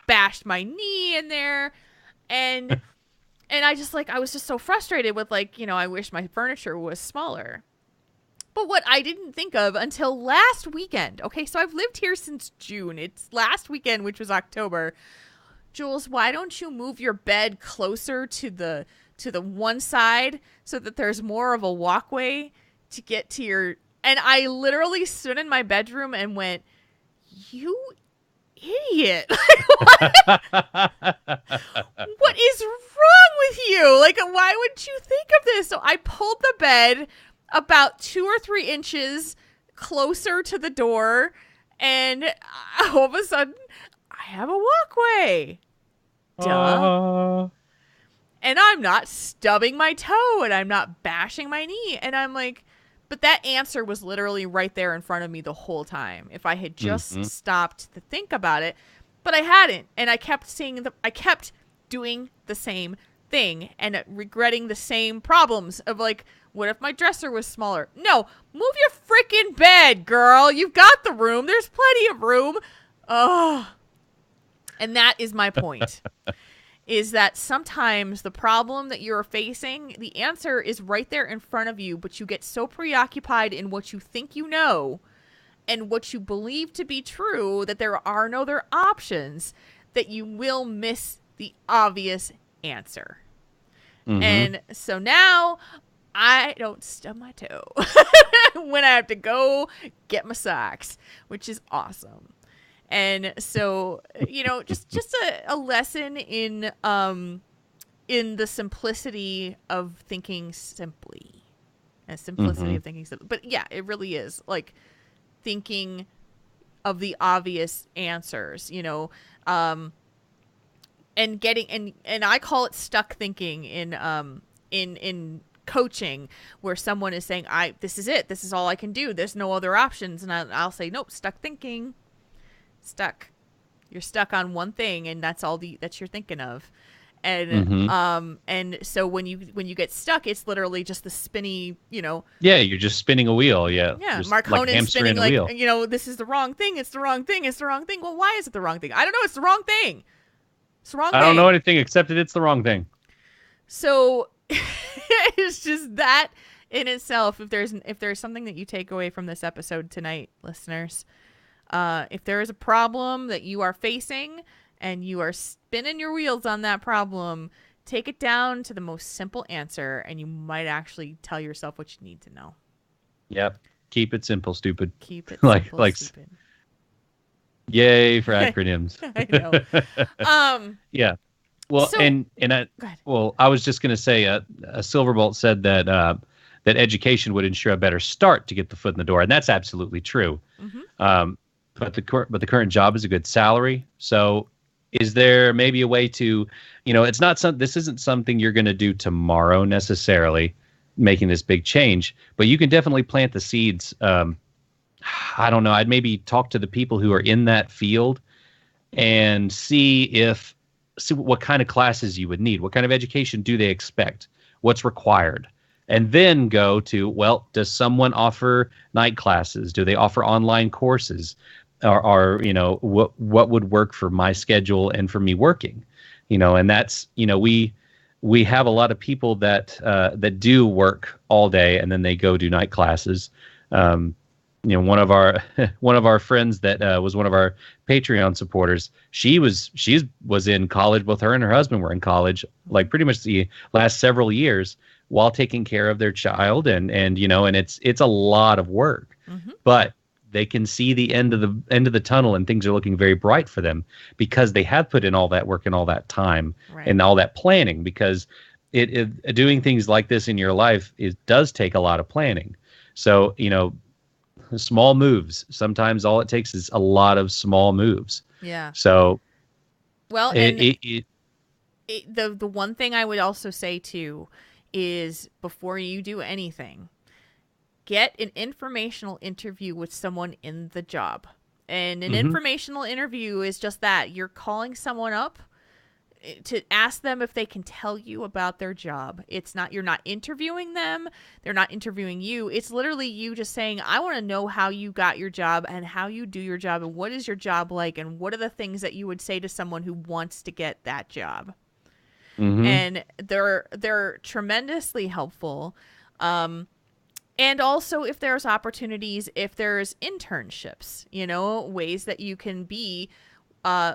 bashed my knee in there. And I was just so frustrated with I wish my furniture was smaller. But what I didn't think of until last weekend. Okay, so I've lived here since June. It's last weekend, which was October. Jules, why don't you move your bed closer to the one side so that there's more of a walkway to get to your... And I literally stood in my bedroom and went, "You idiot. What is wrong with you? Why would you think of this?" So I pulled the bed about 2 or 3 inches closer to the door, and all of a sudden I have a walkway. Duh. And I'm not stubbing my toe, and I'm not bashing my knee. And I'm like, but that answer was literally right there in front of me the whole time. If I had just stopped to think about it, but I hadn't. And I kept I kept doing the same thing and regretting the same problems of what if my dresser was smaller? No, move your freaking bed, girl. You've got the room. There's plenty of room. Oh. And that is my point. Is that sometimes the problem that you're facing, the answer is right there in front of you, but you get so preoccupied in what you think you know and what you believe to be true that there are no other options that you will miss the obvious answer. And so now I don't stub my toe when I have to go get my socks, which is awesome. And so, just a lesson in the simplicity of thinking simply. Of thinking simply. But yeah, it really is thinking of the obvious answers, and getting and I call it stuck thinking in coaching, where someone is saying, this is it, this is all I can do, there's no other options, and I'll say, nope, stuck thinking. You're stuck on one thing, and that's all that you're thinking of. And and so when you get stuck, it's literally just the spinny, Yeah, you're just spinning a wheel. Yeah. Mark Honan spinning this is the wrong thing. It's the wrong thing. It's the wrong thing. Well, why is it the wrong thing? I don't know. It's the wrong thing. It's the wrong thing. I don't know anything except that it's the wrong thing. So it's just that in itself. If there's something that you take away from this episode tonight, listeners, if there is a problem that you are facing and you are spinning your wheels on that problem, take it down to the most simple answer, and you might actually tell yourself what you need to know. Yep. Keep it simple, stupid. Keep it simple, stupid. Yay for acronyms. I know. Yeah. Well, so, I was just going to say, Silverbolt said that that education would ensure a better start to get the foot in the door, and that's absolutely true. But the current job is a good salary. So, is there maybe a way to, it's not this isn't something you're going to do tomorrow necessarily, making this big change, but you can definitely plant the seeds. I don't know. I'd maybe talk to the people who are in that field and see what kind of classes you would need. What kind of education do they expect? What's required? And then go to, well, does someone offer night classes? Do they offer online courses? Or what would work for my schedule and for me working? And that's, we have a lot of people that do work all day and then they go do night classes. One of our friends that was one of our Patreon supporters, she was in college. Both her and her husband were in college, pretty much the last several years. while taking care of their child, and it's a lot of work. But they can see the end of the tunnel, and things are looking very bright for them because they have put in all that work and all that time and all that planning. Because doing things like this in your life does take a lot of planning. So small moves. Sometimes all it takes is a lot of small moves. Yeah. So, well, the one thing I would also say too is before you do anything, get an informational interview with someone in the job. And an informational interview is just that. You're calling someone up to ask them if they can tell you about their job. You're not interviewing them. They're not interviewing you. It's literally you just saying, I want to know how you got your job and how you do your job and what is your job like and what are the things that you would say to someone who wants to get that job. And they're tremendously helpful. And also if there's opportunities, if there's internships, ways that you can be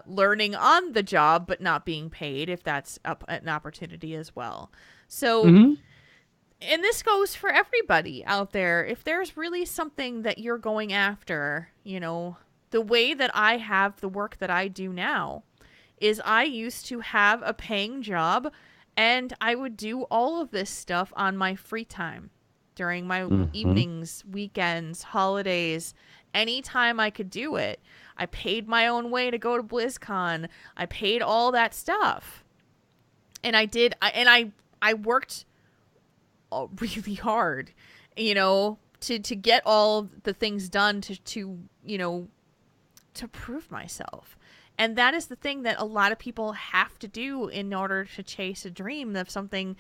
learning on the job but not being paid, if that's an opportunity as well. So, and this goes for everybody out there. If there's really something that you're going after, the way that I have the work that I do now is I used to have a paying job and I would do all of this stuff on my free time. During my evenings, weekends, holidays, anytime I could do it. I paid my own way to go to BlizzCon. I paid all that stuff. And I worked really hard, to get all the things done to prove myself. And that is the thing that a lot of people have to do in order to chase a dream of something.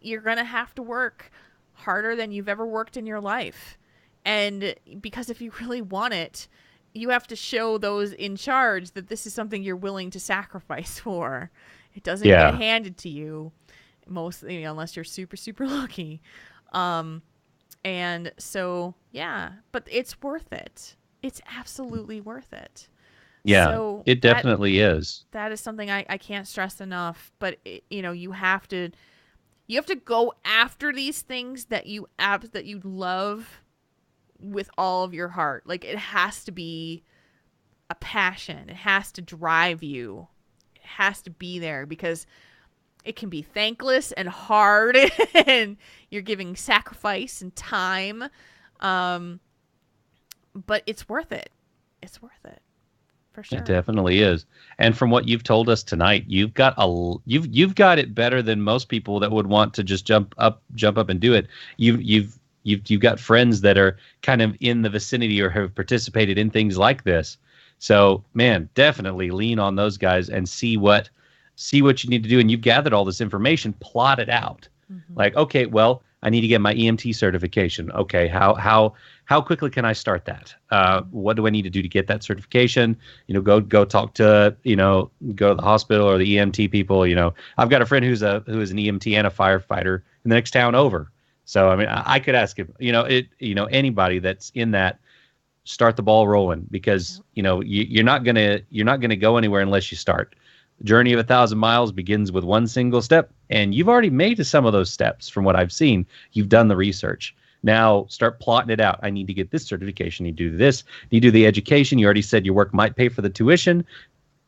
You're going to have to work harder than you've ever worked in your life. And because if you really want it, you have to show those in charge that this is something you're willing to sacrifice for. It doesn't get handed to you, mostly unless you're super, super lucky. And so, but it's worth it. It's absolutely worth it. Yeah, so it definitely is. That is something I can't stress enough. But, you have to go after these things that you love with all of your heart. Like, it has to be a passion. It has to drive you. It has to be there because it can be thankless and hard and you're giving sacrifice and time. But it's worth it. It's worth it. For sure. It definitely is. And from what you've told us tonight, you've got it better than most people that would want to just jump up and do it. You've got friends that are kind of in the vicinity or have participated in things like this. So, man, definitely lean on those guys and see what you need to do. And you've gathered all this information, plot it out. Like, okay, well, I need to get my EMT certification. Okay, how quickly can I start that? What do I need to do to get that certification? Go talk to, go to the hospital or the EMT people. I've got a friend who is an EMT and a firefighter in the next town over. So, I mean, I could ask him, anybody that's in that, start the ball rolling because, you're not going to go anywhere unless you start. The journey of 1,000 miles begins with one single step, and you've already made some of those steps from what I've seen. You've done the research. Now start plotting it out. I need to get this certification. You do this. You do the education. You already said your work might pay for the tuition.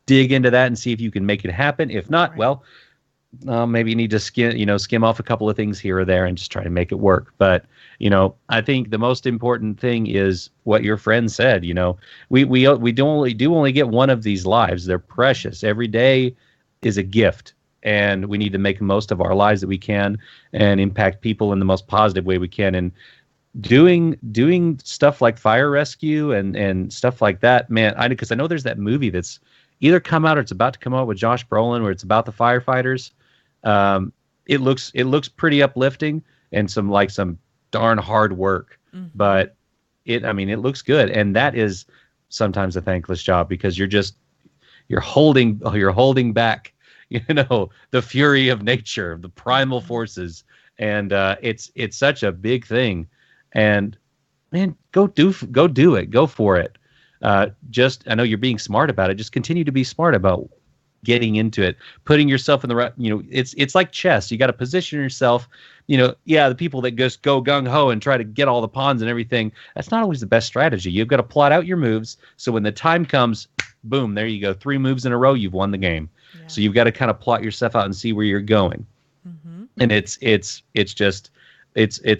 Dig into that and see if you can make it happen. If not, well, maybe you need to skim off a couple of things here or there and just try to make it work. But, I think the most important thing is what your friend said. We only get one of these lives. They're precious. Every day is a gift. And we need to make the most of our lives that we can and impact people in the most positive way we can. And doing stuff like fire rescue and stuff like that, man, because I know there's that movie that's either come out or it's about to come out with Josh Brolin where it's about the firefighters. It looks pretty uplifting and some darn hard work, but it looks good. And that is sometimes a thankless job because you're holding back, the fury of nature, the primal forces. And it's such a big thing. And man, go do it. Go for it. I know you're being smart about it. Just continue to be smart about getting into it, putting yourself in the right, it's like chess. You got to position yourself, the people that just go gung-ho and try to get all the pawns and everything, that's not always the best strategy. You've got to plot out your moves, so when the time comes, boom, there you go, 3 moves in a row, you've won the game. Yeah. So you've got to kind of plot yourself out and see where you're going. And it's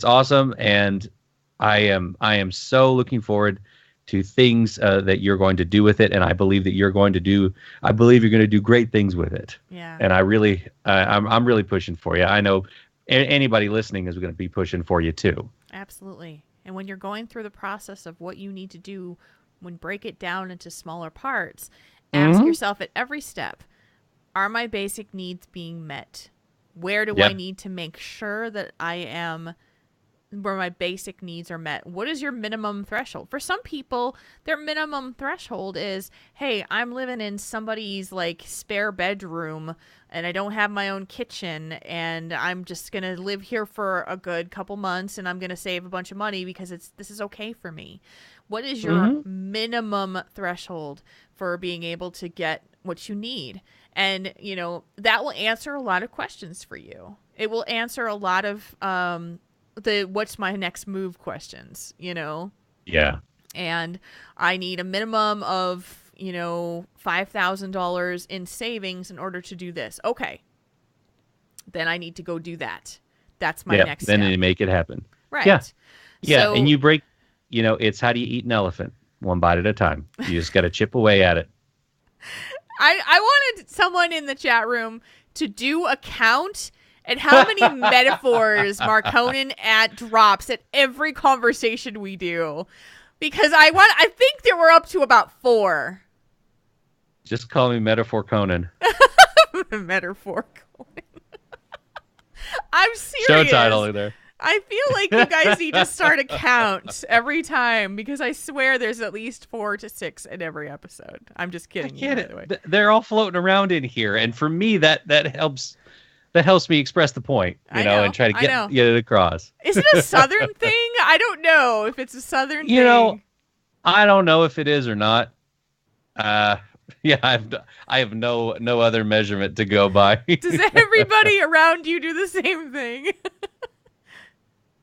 awesome, and I am so looking forward to things that you're going to do with it, and I believe that you're going to do great things with it. Yeah. And I'm really pushing for you. I know anybody listening is going to be pushing for you too. Absolutely. And when you're going through the process of what you need to do, break it down into smaller parts, ask yourself at every step, are my basic needs being met? Where do I need to make sure that where my basic needs are met? What is your minimum threshold? For some people, their minimum threshold is, hey, I'm living in somebody's like spare bedroom and I don't have my own kitchen and I'm just going to live here for a good couple months and I'm going to save a bunch of money because this is okay for me. What is your minimum threshold for being able to get what you need? And, that will answer a lot of questions for you. It will answer a lot of what's my next move questions, Yeah. And I need a minimum of, $5,000 in savings in order to do this. Okay. Then I need to go do that. That's my next step. Then you make it happen. Right. Yeah. Yeah. So, and you break, it's how do you eat an elephant? One bite at a time. You just got to chip away at it. I wanted someone in the chat room to do a count at how many metaphors Marconin drops at every conversation we do, because I think that we're up to about 4. Just call me Metaphor Conan. Metaphor Conan. I'm serious. Show title there. I feel like you guys need to start a count every time, because I swear there's at least 4 to 6 in every episode. I'm just kidding you, by the way. They're all floating around in here, and for me, that helps. That helps me express the point, and try to get it across. Is it a Southern thing? I don't know if it's a Southern thing. I don't know if it is or not. I have no other measurement to go by. Does everybody around you do the same thing?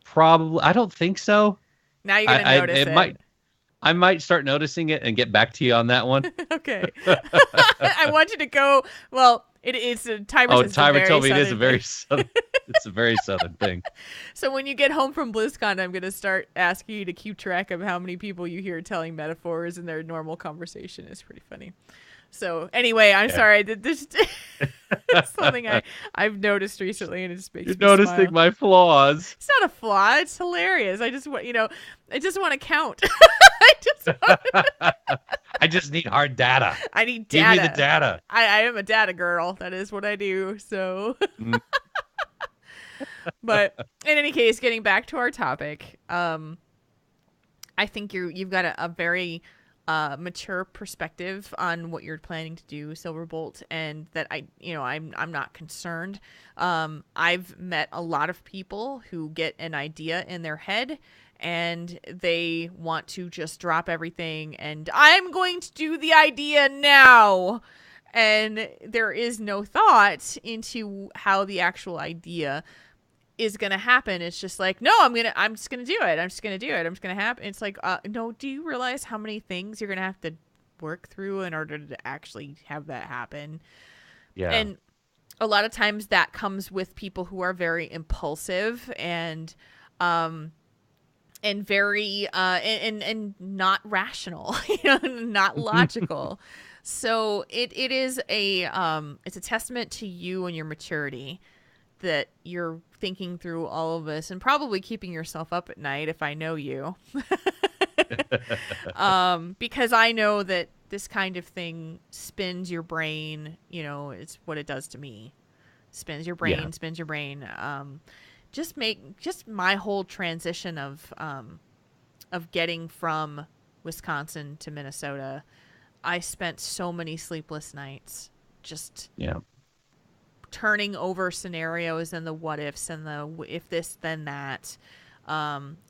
Probably. I don't think so. Now you're gonna notice it. I might start noticing it and get back to you on that one. Okay. I want you to go. Well, Timer told me it is a very southern. It's a very southern thing. So when you get home from BlizzCon, I'm gonna start asking you to keep track of how many people you hear telling metaphors in their normal conversation. It's pretty funny. So anyway, I'm sorry. This is something I've noticed recently, and it just makes me smile. Noticing my flaws. It's not a flaw. It's hilarious. I just want to count. I just need hard data. I need data. Give me the data. I am a data girl. That is what I do. So, but in any case, getting back to our topic, I think you've got a very mature perspective on what you're planning to do, Silverbolt, and that I'm not concerned. I've met a lot of people who get an idea in their head and they want to just drop everything and I'm going to do the idea now. And there is no thought into how the actual idea is going to happen. It's just like, no, I'm just going to do it. I'm just going to do it. I'm just going to happen. It's like, no, do you realize how many things you're going to have to work through in order to actually have that happen? Yeah. And a lot of times that comes with people who are very impulsive and very and not rational, not logical. So it is it's a testament to you and your maturity that you're thinking through all of this and probably keeping yourself up at night, if I know you. Because I know that this kind of thing spins your brain, it's what it does to me. Spins your brain. Just my whole transition of getting from Wisconsin to Minnesota, I spent so many sleepless nights just turning over scenarios and the what ifs and the if this then that.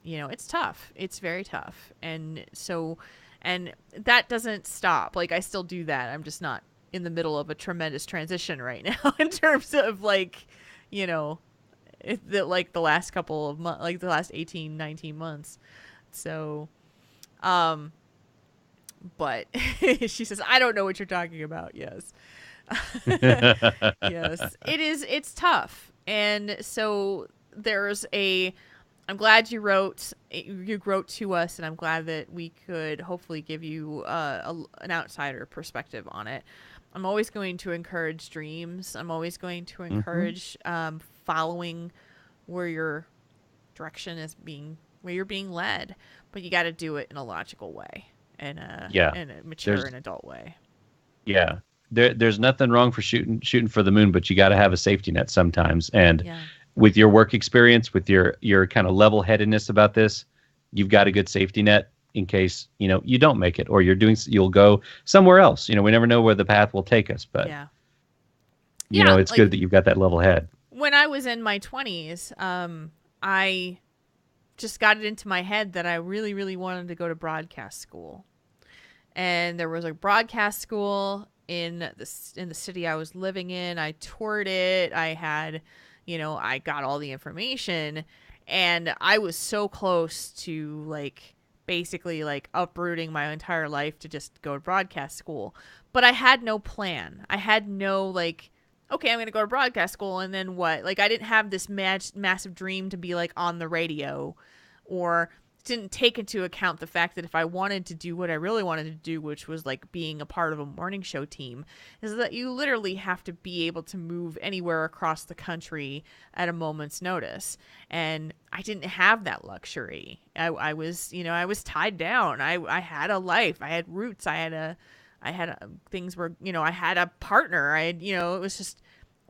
It's tough. It's very tough. And that doesn't stop. Like, I still do that. I'm just not in the middle of a tremendous transition right now in terms of like, you know, the last couple of months, like the last 18, 19 months. So, but she says, I don't know what you're talking about. Yes. Yes, it's tough. And so I'm glad you wrote to us, and I'm glad that we could hopefully give you an outsider perspective on it. I'm always going to encourage dreams. I'm always going to encourage following where your direction is where you're being led, but you got to do it in a logical way and in a mature and adult way. Yeah. There's nothing wrong for shooting for the moon, but you got to have a safety net sometimes. And with your work experience, with your kind of level-headedness about this, you've got a good safety net in case, you know, you don't make it or you'll go somewhere else. You know, we never know where the path will take us, but you know, it's good that you've got that level head. When I was in my 20s, I just got it into my head that I really, really wanted to go to broadcast school. And there was a broadcast school in the city I was living in. I toured it. I had, you know, I got all the information, and I was so close to like basically like uprooting my entire life to just go to broadcast school. But I had no plan. I had no like, okay, I'm going to go to broadcast school and then what? Like I didn't have this massive dream to be like on the radio, or didn't take into account the fact that if I wanted to do what I really wanted to do, which was like being a part of a morning show team, is that you literally have to be able to move anywhere across the country at a moment's notice. And I didn't have that luxury. I was, you know, I was tied down. I had a life. I had roots. I had things where, you know, I had a partner. You know, it was just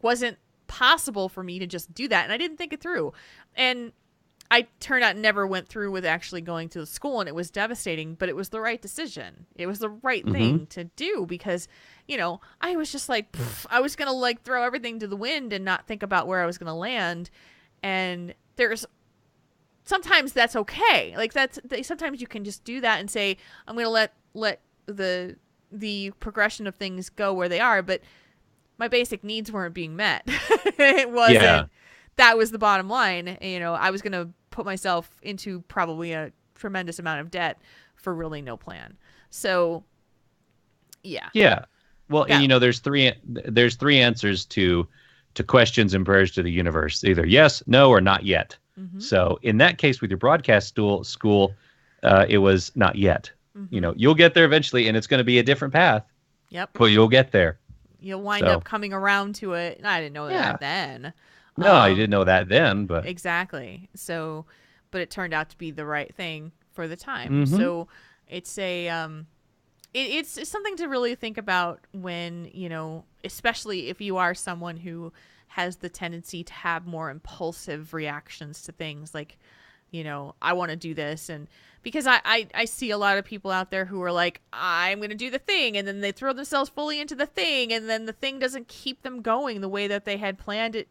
wasn't possible for me to just do that. And I didn't think it through. And I turned out never went through with actually going to the school, and it was devastating, but it was the right decision. It was the right thing to do because, you know, I was just like, I was going to like throw everything to the wind and not think about where I was going to land. And sometimes that's okay. Like sometimes you can just do that and say, I'm going to let the progression of things go where they are. But my basic needs weren't being met. It wasn't. Yeah. That was the bottom line. You know, I was going to put myself into probably a tremendous amount of debt for really no plan. So, yeah. Yeah. Well, and, you know, there's three answers to questions and prayers to the universe: either yes, no, or not yet. So, in that case, with your broadcast school, it was not yet. You know, you'll get there eventually, and it's going to be a different path. Yep. But you'll get there. You'll wind up coming around to it. I didn't know that then. No, I didn't know that then, but exactly. So, but it turned out to be the right thing for the time. So, it's it's something to really think about when, you know, especially if you are someone who has the tendency to have more impulsive reactions to things like, you know, I want to do this. And because I see a lot of people out there who are like, I'm going to do the thing. And then they throw themselves fully into the thing. And then the thing doesn't keep them going the way that they had planned it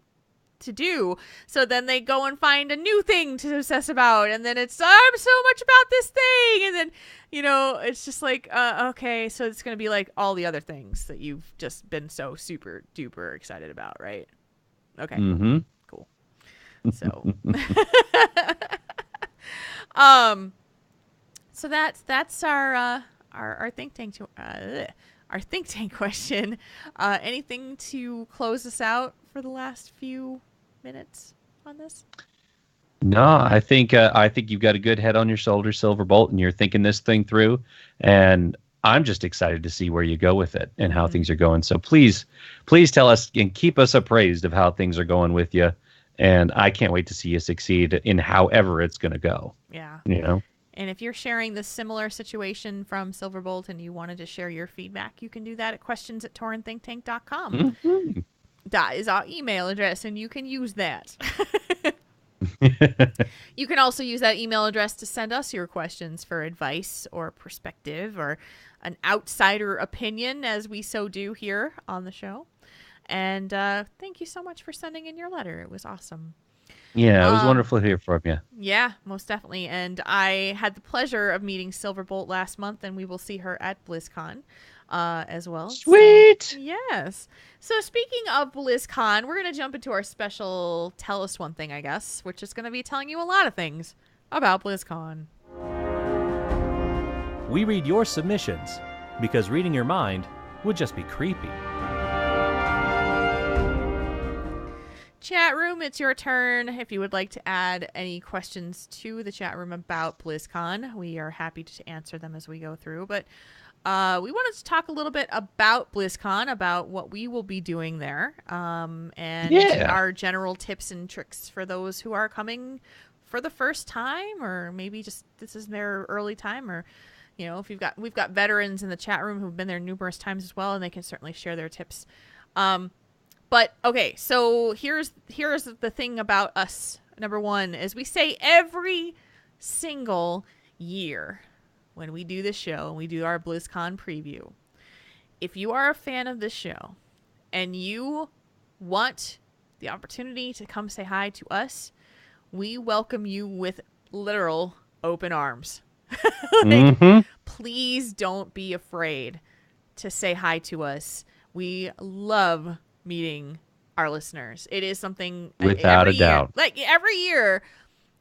to do. So then they go and find a new thing to obsess about. And then it's, I'm so much about this thing. And then, you know, it's just like, okay, so it's going to be like all the other things that you've just been so super duper excited about, right? Okay. Cool. So, so that's our think tank our think tank question. Anything to close us out for the last few minutes on this? No, I think you've got a good head on your shoulder, Silverbolt, and you're thinking this thing through. And I'm just excited to see where you go with it and how things are going. So please tell us and keep us appraised of how things are going with you. And I can't wait to see you succeed in however it's going to go. Yeah. You know? And if you're sharing this similar situation from Silverbolt and you wanted to share your feedback, you can do that at questions@taurenthinktank.com. That is our email address, and you can use that. You can also use that email address to send us your questions for advice or perspective or an outsider opinion, as we so do here on the show. And thank you so much for sending in your letter. It was awesome. Yeah, it was wonderful to hear from you. Yeah, most definitely. And I had the pleasure of meeting Silverbolt last month, and we will see her at BlizzCon. as well. Sweet. So, yes. So speaking of BlizzCon, we're going to jump into our special Tell Us One Thing, I guess, which is going to be telling you a lot of things about BlizzCon. We read your submissions because reading your mind would just be creepy. Chat room, it's your turn. If you would like to add any questions to the chat room about BlizzCon, we are happy to answer them as we go through. But we wanted to talk a little bit about BlizzCon, about what we will be doing there, and our general tips and tricks for those who are coming for the first time, or maybe just this is their early time, or if we've got veterans in the chat room who've been there numerous times as well, and they can certainly share their tips. But okay, so here's the thing about us. Number one, as we say every single year when we do this show and we do our BlizzCon preview, if you are a fan of this show and you want the opportunity to come say hi to us, we welcome you with literal open arms. Please don't be afraid to say hi to us. We love meeting our listeners. It is something without a doubt. Like every year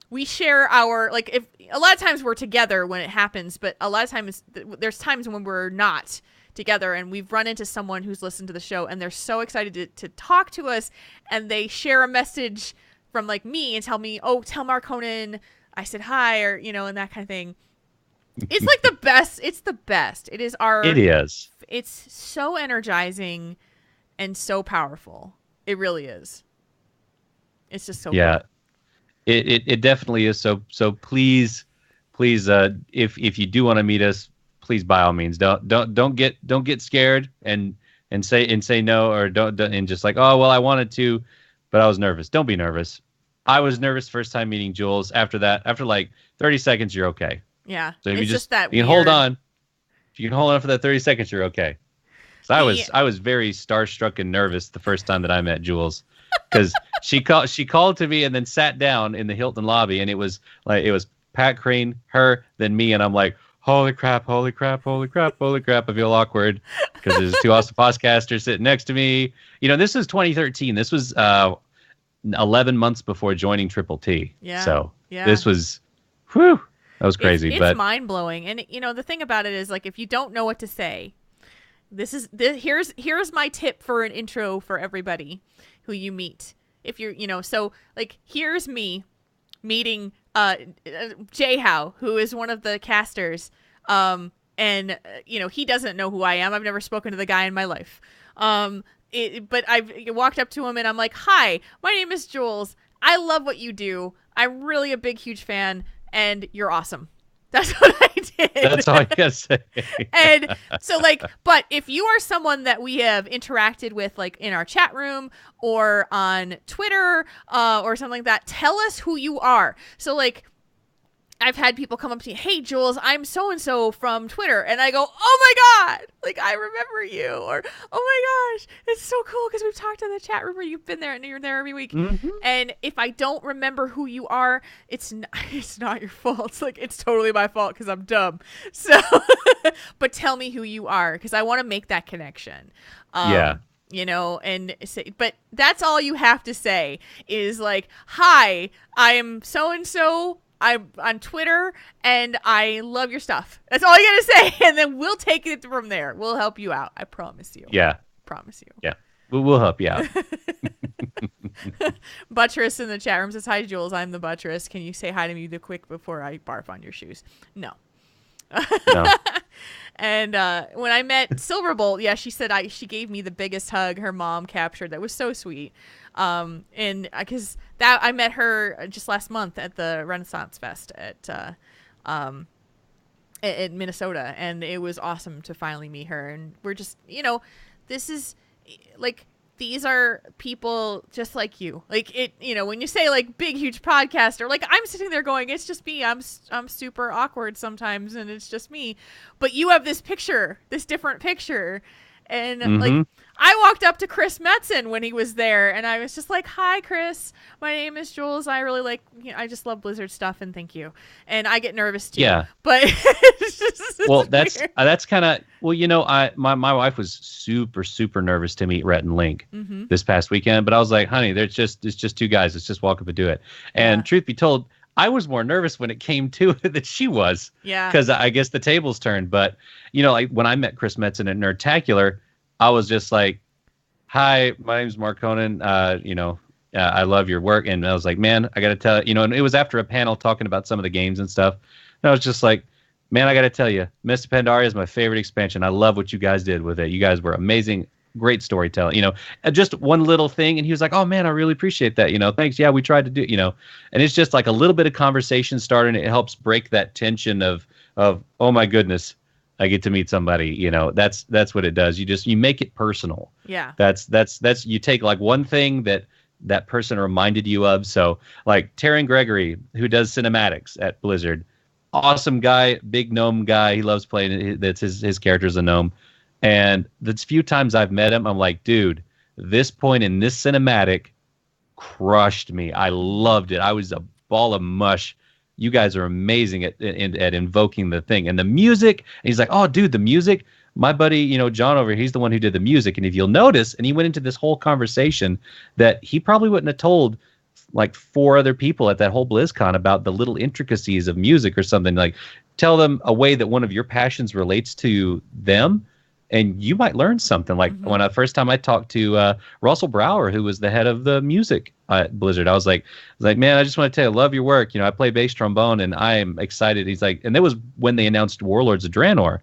we share our, like, if a lot of times we're together when it happens, but a lot of times there's times when we're not together, and we've run into someone who's listened to the show and they're so excited to talk to us, and they share a message from like me and tell me, oh, tell Marconin I said hi, or and that kind of thing. It's like the best. It's the best. It is. It's so energizing and so powerful. It really is. It's just so cool. It definitely is. So please if you do want to meet us, please by all means don't get scared and say no, or don't and just like, oh well, I wanted to, but I was nervous. Don't be nervous. I was nervous first time meeting Jules. After that, after like 30 seconds, you're okay. Yeah. So if it's you just that you can hold on. If you can hold on for that 30 seconds, you're okay. So I was very starstruck and nervous the first time that I met Jules, because she called to me and then sat down in the Hilton lobby, and it was Pat Crane, her, then me, and I'm like, holy crap, I feel awkward because there's two awesome podcasters sitting next to me. This was 2013. This was 11 months before joining Triple T. Yeah. So yeah. This was, that was crazy. It's mind blowing, and the thing about it is, like, if you don't know what to say, here's my tip for an intro for everybody who you meet. If you're, so like, here's me meeting Jay Howe, who is one of the casters, and he doesn't know who I am. I've never spoken to the guy in my life. But I've walked up to him and I'm like, hi, my name is Jules. I love what you do. I'm really a big, huge fan, and you're awesome. That's what I did. That's all you gotta say. And so, like, but if you are someone that we have interacted with, like in our chat room or on Twitter or something like that, tell us who you are. So, like, I've had people come up to me, hey, Jules, I'm so-and-so from Twitter. And I go, oh my God, like, I remember you. Or, oh my gosh, it's so cool because we've talked in the chat room, or you've been there and you're there every week. Mm-hmm. And if I don't remember who you are, it's not your fault. It's like, it's totally my fault because I'm dumb. So, but tell me who you are, because I want to make that connection. Yeah. And say, but that's all you have to say is like, hi, I am so-and-so. I'm on Twitter and I love your stuff. That's all you gotta say, and then we'll take it from there. We'll help you out. I promise you. Yeah. Promise you. Yeah. We'll help you out. Buttress in the chat room says, hi, Jules. I'm the Buttress. Can you say hi to me quick before I barf on your shoes? No. No. And when I met Silverbolt, yeah, she said she gave me the biggest hug her mom captured. That was so sweet. And because I met her just last month at the Renaissance Fest at Minnesota, and it was awesome to finally meet her. And we're just, this is like, these are people just like you. Like, it, when you say like big, huge podcaster, like, I'm sitting there going, it's just me. I'm super awkward sometimes, and it's just me. But you have this different picture. And like, I walked up to Chris Metzen when he was there, and I was just like, "Hi, Chris. My name is Jules. I really like. I just love Blizzard stuff, and thank you." And I get nervous too. Yeah. But it's well, weird. that's kind of my wife was super nervous to meet Rhett and Link this past weekend, but I was like, "Honey, it's just two guys. Let's just walk up and do it." And truth be told, I was more nervous when it came to it than she was. Yeah. Because I guess the tables turned. But like when I met Chris Metzen at Nerdtacular, I was just like, "Hi, my name's Mark Conan. I love your work." And I was like, "Man, I got to tell you," and it was after a panel talking about some of the games and stuff. And I was just like, "Man, I got to tell you, Mr. Pandaria is my favorite expansion. I love what you guys did with it. You guys were amazing. Great storytelling, just one little thing." And he was like, "Oh man, I really appreciate that. Thanks. Yeah, we tried to do, and it's just like a little bit of conversation starting. It helps break that tension of, oh my goodness, I get to meet somebody, that's what it does. You make it personal. Yeah. That's you take like one thing that person reminded you of. So like Tauren Gregory, who does cinematics at Blizzard, awesome guy, big gnome guy. He loves playing. That's his character's a gnome. And the few times I've met him, I'm like, dude, this point in this cinematic crushed me. I loved it. I was a ball of mush. You guys are amazing at invoking the thing. And the music, and he's like, "Oh, dude, the music." My buddy, John over here, he's the one who did the music. And if you'll notice, and he went into this whole conversation that he probably wouldn't have told like 4 other people at that whole BlizzCon about the little intricacies of music or something. Like, tell them a way that one of your passions relates to them, and you might learn something. Like when the first time I talked to Russell Brower, who was the head of the music at Blizzard, I was like, "Man, I just want to tell you, I love your work. I play bass trombone, and I am excited." He's like, and that was when they announced Warlords of Draenor,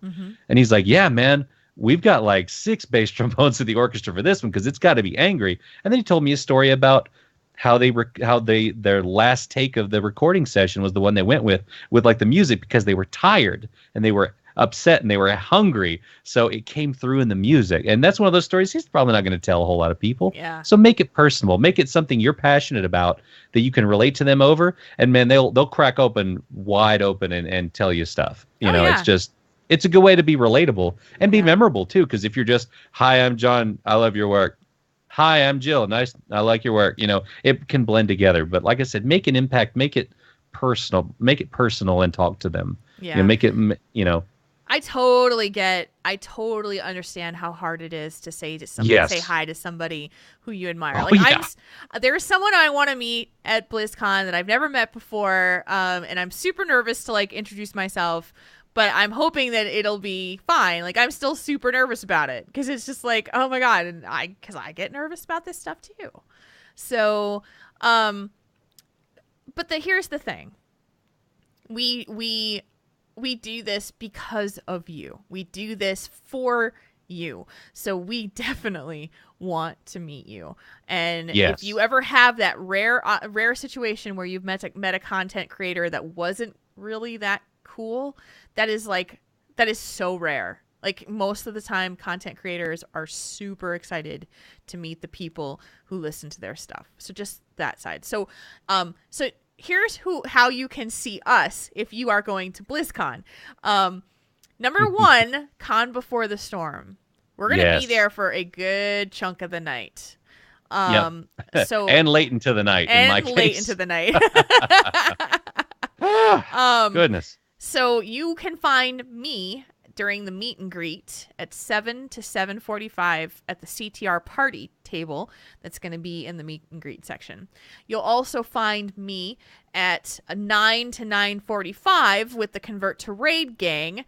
and he's like, "Yeah, man, we've got like 6 bass trombones in the orchestra for this one because it's got to be angry." And then he told me a story about how their last take of the recording session was the one they went with like the music, because they were tired and they were upset and they were hungry, so it came through in the music. And that's one of those stories he's probably not going to tell a whole lot of people. Yeah. So make it personal, make it something you're passionate about that you can relate to them over, and man, they'll crack open wide open and tell you stuff. It's a good way to be relatable and be memorable too, because if you're just, "Hi, I'm John, I love your work. Hi, I'm Jill, nice, I like your work," it can blend together. But like I said, make an impact, make it personal and talk to them. Make it I totally understand how hard it is to say to somebody, say hi to somebody who you admire. There's someone I want to meet at BlizzCon that I've never met before, and I'm super nervous to like introduce myself, but I'm hoping that it'll be fine. Like, I'm still super nervous about it because it's just like, oh my God, and because I get nervous about this stuff too. So, but here's the thing. We do this because of you. We do this for you. So we definitely want to meet you. And if you ever have that rare situation where you've met a content creator that wasn't really that cool, that is so rare. Like, most of the time, content creators are super excited to meet the people who listen to their stuff. So just that side. So here's how you can see us if you are going to BlizzCon. Number 1, Con Before the Storm. We're going to be there for a good chunk of the night. So and late into the night. In my case. Late into the night. Goodness. So you can find me during the meet and greet at 7 to 7:45 at the CTR party table that's going to be in the meet and greet section. You'll also find me at 9 to 9:45 with the Convert to Raid gang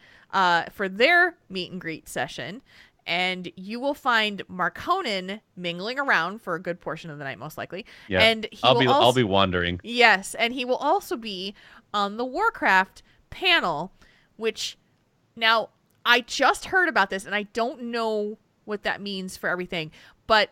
for their meet and greet session. And you will find Marconin mingling around for a good portion of the night, most likely. Yeah, and I'll be wandering. Yes, and he will also be on the Warcraft panel, which now I just heard about this, and I don't know what that means for everything. But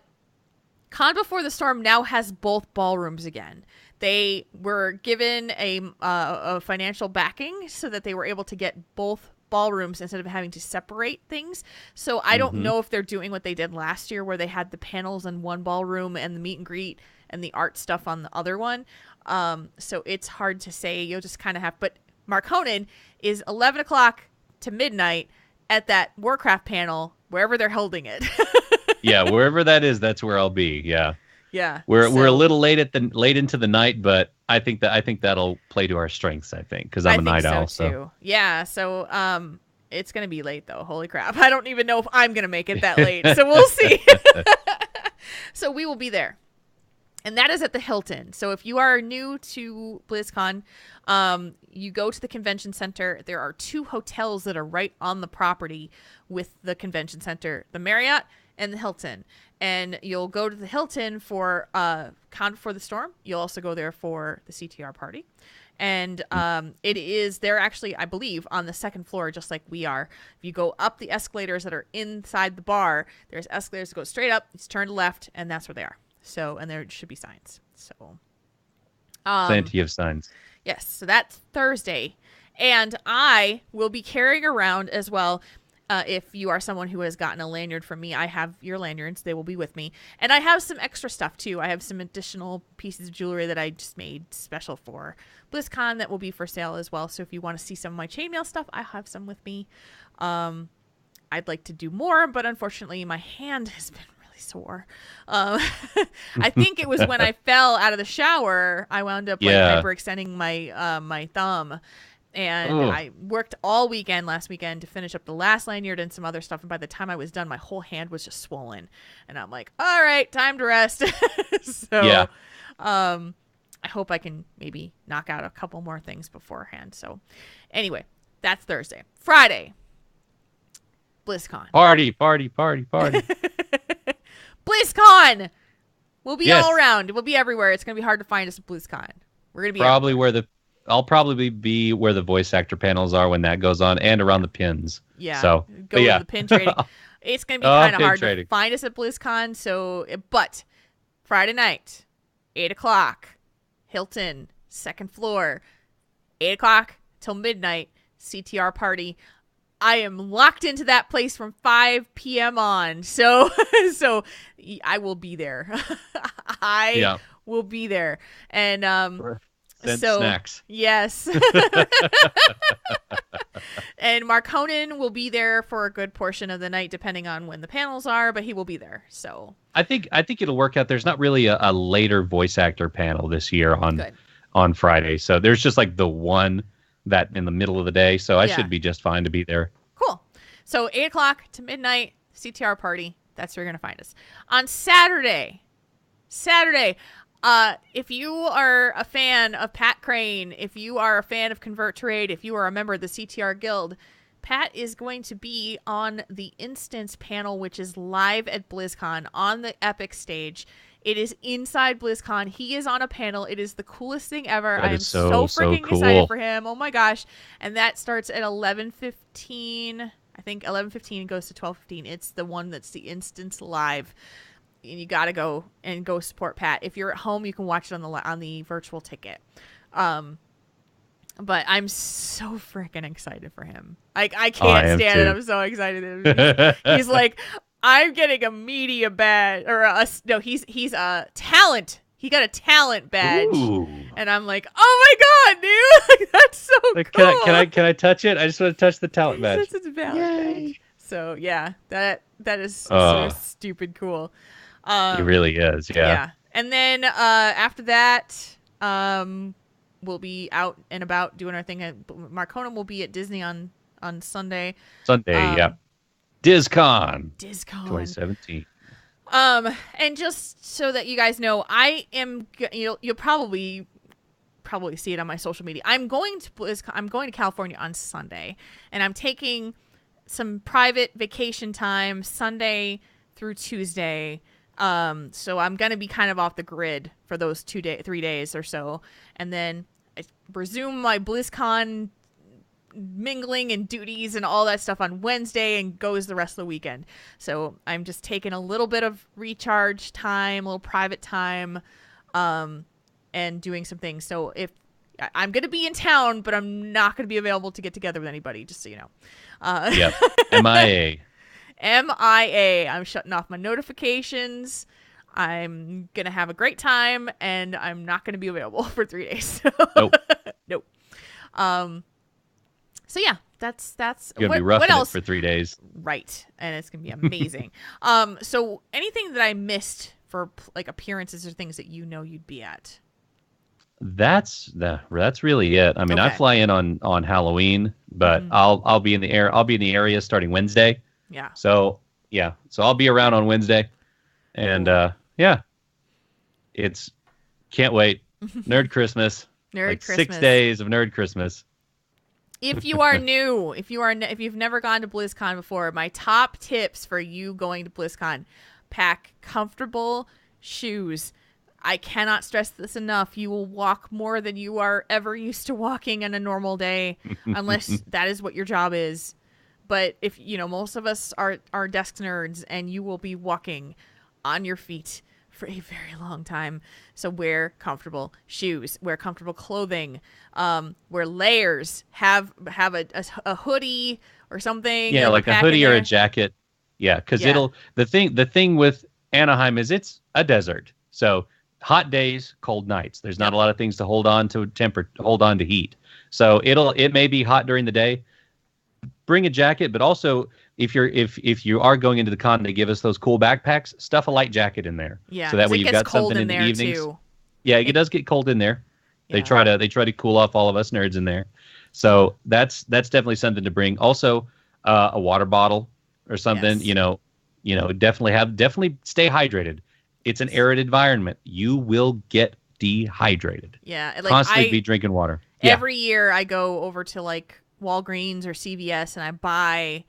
Con Before the Storm now has both ballrooms again. They were given a financial backing so that they were able to get both ballrooms instead of having to separate things. So I don't know if they're doing what they did last year where they had the panels in one ballroom and the meet and greet and the art stuff on the other one. So it's hard to say. You'll just kind of have, but Marconin is 11 o'clock to midnight at that Warcraft panel wherever they're holding it. Yeah, wherever that is, that's where I'll be. Yeah. Yeah. We're a little late into the night, but I think that'll play to our strengths, I think, because I'm a night owl. So yeah, so it's gonna be late though. Holy crap. I don't even know if I'm gonna make it that late. So we'll see. So we will be there. And that is at the Hilton. So if you are new to BlizzCon, you go to the convention center. There are 2 hotels that are right on the property with the convention center, the Marriott and the Hilton. And you'll go to the Hilton for for the Storm. You'll also go there for the CTR party. And they're actually, I believe, on the 2nd floor, just like we are. If you go up the escalators that are inside the bar, there's escalators that go straight up, you turn left, and that's where they are. So, and there should be signs. So, plenty of signs. Yes. So that's Thursday. And I will be carrying around as well. If you are someone who has gotten a lanyard from me, I have your lanyards. They will be with me. And I have some extra stuff too. I have some additional pieces of jewelry that I just made special for BlizzCon that will be for sale as well. So if you want to see some of my chainmail stuff, I have some with me. I'd like to do more, but unfortunately my hand has been really sore. I think it was when I fell out of the shower, I wound up hyperextending my my thumb. And I worked all weekend last weekend to finish up the last lanyard and some other stuff. And by the time I was done, my whole hand was just swollen. And I'm like, all right, time to rest. So I hope I can maybe knock out a couple more things beforehand. So anyway, that's Thursday. Friday, BlizzCon. Party. BlizzCon! We'll be all around. We'll be everywhere. It's going to be hard to find us at BlizzCon. We're going to be everywhere. I'll probably be where the voice actor panels are when that goes on, and around the pins. Yeah. So go to the pin trading. It's going to be kind of hard to find us at BlizzCon. So, but Friday night, 8:00, Hilton, 2nd floor, 8:00 till midnight, CTR party. I am locked into that place from 5 p.m. on. So I will be there. I will be there. And snacks. Yes. And Mark Honan will be there for a good portion of the night, depending on when the panels are, but he will be there. So I think it'll work out. There's not really a later voice actor panel this year on Friday. So there's just like the one that in the middle of the day. So I should be just fine to be there. Cool. So 8:00 to midnight, CTR party. That's where you're going to find us. On Saturday, if you are a fan of Pat Crane, if you are a fan of Convert to Raid, if you are a member of the CTR Guild, Pat is going to be on the Instance panel, which is live at BlizzCon on the Epic stage. It is inside BlizzCon. He is on a panel. It is the coolest thing ever. I am so freaking excited for him. Oh my gosh. And that starts at 11:15. I think 11:15 goes to 12:15. It's the one that's the Instance live. And you got to go support Pat. If you're at home, you can watch it on the virtual ticket. But I'm so freaking excited for him. I can't stand it. I'm so excited. He's like, I'm getting a media badge he's a talent. He got a talent badge. Ooh. And I'm like, oh my god, dude, that's so cool. Can I touch it? I just want to touch the talent badge. It's a talent badge. So yeah, that is so stupid cool. It really is, yeah. And then after that, we'll be out and about doing our thing. Mark Conan will be at Disney on Sunday. Yeah. DizzCon 2017. And just so that you guys know, I am. You'll probably see it on my social media. I'm going to California on Sunday, and I'm taking some private vacation time Sunday through Tuesday. So I'm going to be kind of off the grid for those 3 days or so. And then I resume my BlizzCon mingling and duties and all that stuff on Wednesday and goes the rest of the weekend. So I'm just taking a little bit of recharge time, a little private time, and doing some things. So if I'm going to be in town, but I'm not going to be available to get together with anybody, just so you know. Yep. MIA. I'm shutting off my notifications. I'm going to have a great time, and I'm not going to be available for 3 days. Nope. Nope. So yeah, That's You're gonna be roughing it for 3 days. Right, and it's gonna be amazing. So anything that I missed for like appearances or things that you'd be at? That's really it. I mean, I fly in on Halloween, but I'll be in the area starting Wednesday. Yeah. So I'll be around on Wednesday, and it's can't wait. Nerd Christmas. Nerd Christmas. 6 days of Nerd Christmas. If you are new, if you've never gone to BlizzCon before, my top tips for you going to BlizzCon: pack comfortable shoes. I cannot stress this enough. You will walk more than you are ever used to walking in a normal day, unless that is what your job is. But if most of us are desk nerds, and you will be walking on your feet for a very long time. So wear comfortable shoes, wear comfortable clothing, wear layers, have a hoodie or something. Yeah, like a hoodie or a jacket. Yeah, because the thing with Anaheim is it's a desert. So hot days, cold nights. There's not a lot of things to hold on to heat. So it may be hot during the day. Bring a jacket, but also if you are going into the con, they give us those cool backpacks. Stuff a light jacket in there. Yeah, so that way you've got something in the evenings. Too. Yeah, it does get cold in there. They try to cool off all of us nerds in there. So that's definitely something to bring. Also, a water bottle or something. Yes. Definitely stay hydrated. It's an arid environment. You will get dehydrated. Yeah, constantly be drinking water. Every year I go over to like Walgreens or CVS and I buy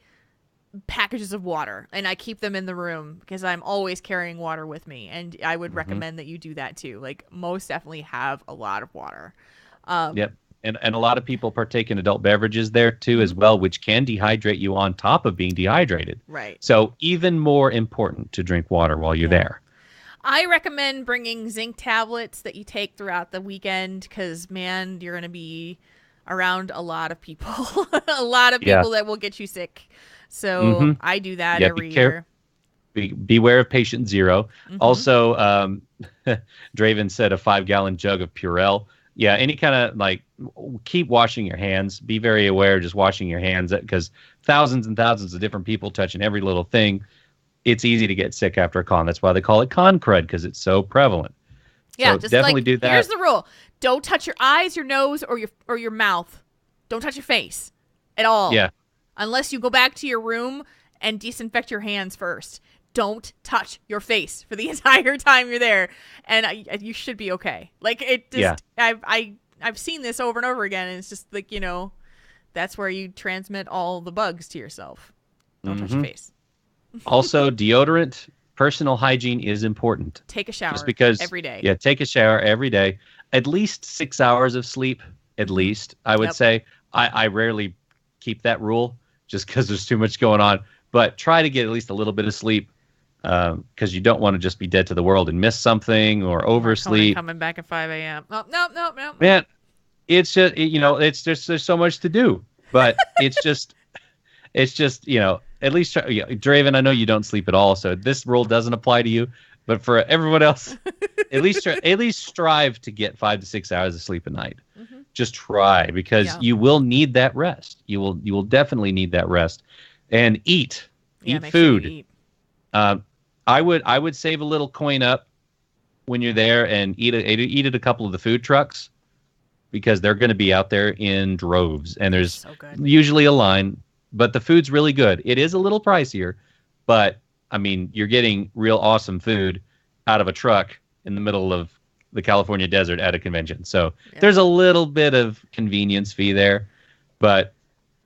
packages of water and I keep them in the room because I'm always carrying water with me, and I would recommend that you do that too. Like, most definitely have a lot of water. Yep. And a lot of people partake in adult beverages there too as well, which can dehydrate you on top of being dehydrated. Right. So even more important to drink water while you're there. I recommend bringing zinc tablets that you take throughout the weekend because, man, you're going to be around a lot of people, that will get you sick. So I do that every year. Beware of patient zero. Also, Draven said a 5-gallon jug of Purell. Yeah, any kind of keep washing your hands. Be very aware of just washing your hands because thousands and thousands of different people touching every little thing. It's easy to get sick after a con. That's why they call it con crud, because it's so prevalent. Yeah, so just definitely do that. Here's the rule: don't touch your eyes, your nose, or your mouth. Don't touch your face at all. Yeah. Unless you go back to your room and disinfect your hands first. Don't touch your face for the entire time you're there, and you should be okay. Like, it just, I've seen this over and over again, and it's just like, that's where you transmit all the bugs to yourself. Don't touch your face. Also, deodorant, personal hygiene is important. Take a shower every day. Yeah, take a shower every day. At least 6 hours of sleep, at least, I would say. I rarely keep that rule just because there's too much going on. But try to get at least a little bit of sleep because you don't want to just be dead to the world and miss something or oversleep. Coming back at 5 a.m. Oh, no. Man, it's just, there's so much to do. But it's just, at least, Draven, I know you don't sleep at all, so this rule doesn't apply to you. But for everyone else, at least strive to get 5 to 6 hours of sleep a night. Just try, because you will need that rest. You will definitely need that rest, and eat food. Sure you eat. I would save a little coin up when you're there and eat at a couple of the food trucks, because they're going to be out there in droves, and there's usually a line. But the food's really good. It is a little pricier, but I mean, you're getting real awesome food out of a truck in the middle of the California desert at a convention. So there's a little bit of convenience fee there. But,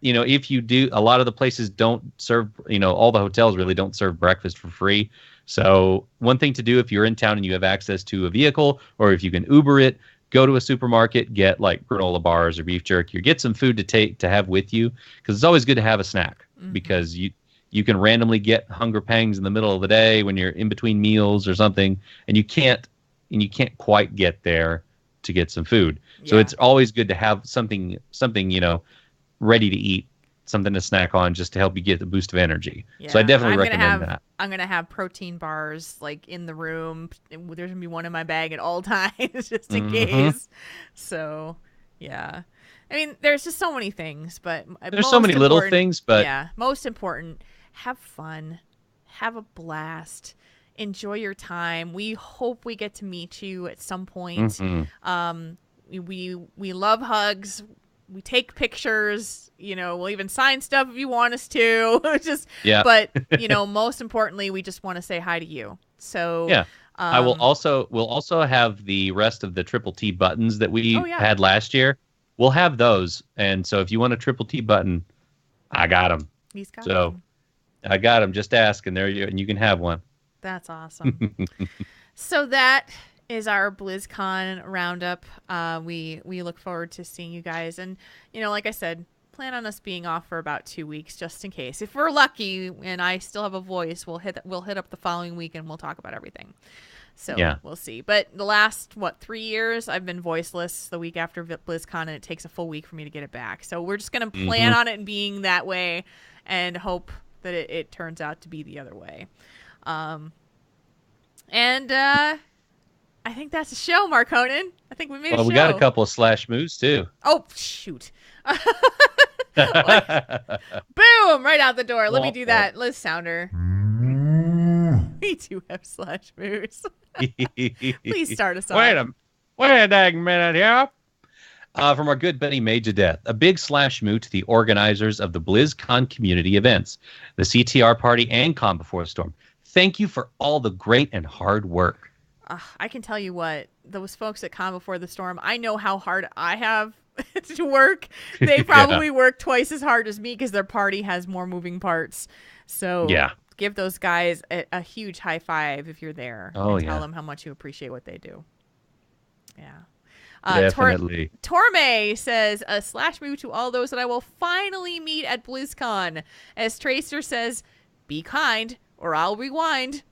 if you do, a lot of the places don't serve, all the hotels really don't serve breakfast for free. So one thing to do if you're in town and you have access to a vehicle, or if you can Uber it, go to a supermarket, get like granola bars or beef jerky, or get some food to have with you, because it's always good to have a snack, because you can randomly get hunger pangs in the middle of the day when you're in between meals or something, and you can't quite get there to get some food. So it's always good to have something ready to eat, something to snack on, just to help you get the boost of energy. So I definitely recommend that. I'm going to have protein bars like in the room. There's going to be one in my bag at all times just in case. So, Yeah. I mean, there's just so many things, but there's so many little things, but yeah, most important, have fun, have a blast, enjoy your time. We hope we get to meet you at some point. Mm-hmm. We love hugs. We take pictures. We'll even sign stuff if you want us to. But most importantly, we just want to say hi to you. So yeah. We'll also have the rest of the Triple T buttons that we had last year. We'll have those, and so if you want a Triple T button, I got them. He's got them. I got them. Just ask, and you can have one. That's awesome. So that is our BlizzCon roundup. We look forward to seeing you guys, and like I said, plan on us being off for about 2 weeks just in case. If we're lucky and I still have a voice, we'll hit up the following week and we'll talk about everything. So we'll see. But the last 3 years I've been voiceless the week after BlizzCon, and it takes a full week for me to get it back. So we're just gonna plan on it being that way and hope that it turns out to be the other way. And I think that's the show, Mark Honan. I think we made a show. We got a couple of slash moves too. Oh shoot. Boom! Right out the door. Let me do that. Liz Sounder. We do have slash moves. Please start us off. Wait a dang minute here. From our good buddy Major Death, a big slash moo to the organizers of the BlizzCon community events, the CTR party, and Con Before the Storm. Thank you for all the great and hard work. I can tell you what, those folks at Con Before the Storm, I know how hard I have to work. They probably work twice as hard as me because their party has more moving parts. So give those guys a huge high five if you're there. Tell them how much you appreciate what they do. Yeah. Definitely. Torme says, a slash move to all those that I will finally meet at BlizzCon. As Tracer says, be kind or I'll rewind.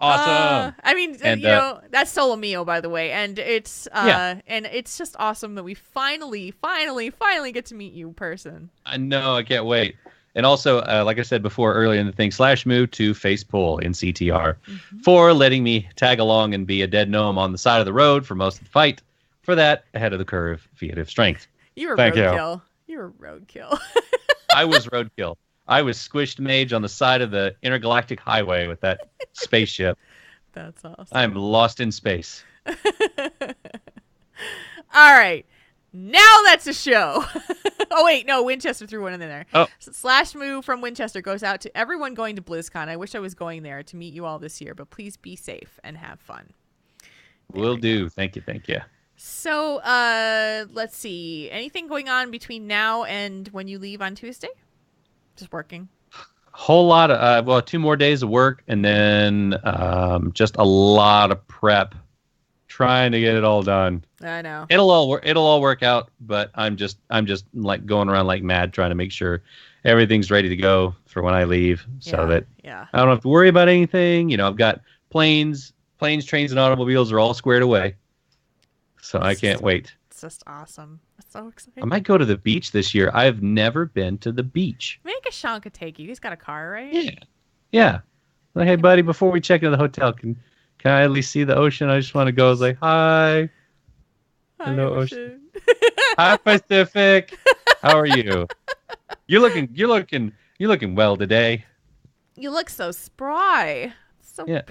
Awesome. I mean, that's Solomio, by the way. And it's and it's just awesome that we finally get to meet you in person. I know. I can't wait. And also, like I said before earlier in the thing, slash move to Face Pull in CTR for letting me tag along and be a dead gnome on the side of the road for most of the fight. For that, ahead of the curve, Fiat strength. You were roadkill. You were roadkill. I was roadkill. I was squished mage on the side of the intergalactic highway with that spaceship. That's awesome. I'm lost in space. All right. Now that's a show. Oh, wait. No, Winchester threw one in there. Oh. So slash move from Winchester goes out to everyone going to BlizzCon. I wish I was going there to meet you all this year, but please be safe and have fun. Will do. Thank you. So let's see. Anything going on between now and when you leave on Tuesday? Just working? Whole lot of 2 more days of work, and then just a lot of prep, trying to get it all done. I know it'll all work out, but I'm just like going around like mad trying to make sure everything's ready to go for when I leave, so that I don't have to worry about anything. I've got planes, trains, and automobiles are all squared away, so I can't wait. It's just awesome. It's so exciting. I might go to the beach this year. I've never been to the beach. Make a Shanka take you. He's got a car, right? Yeah. Like, hey, buddy, before we check into the hotel, can I at least see the ocean? I just want to go. I was like, hi. Hello, ocean. Hi, Pacific. How are you? You're looking well today. You look so spry.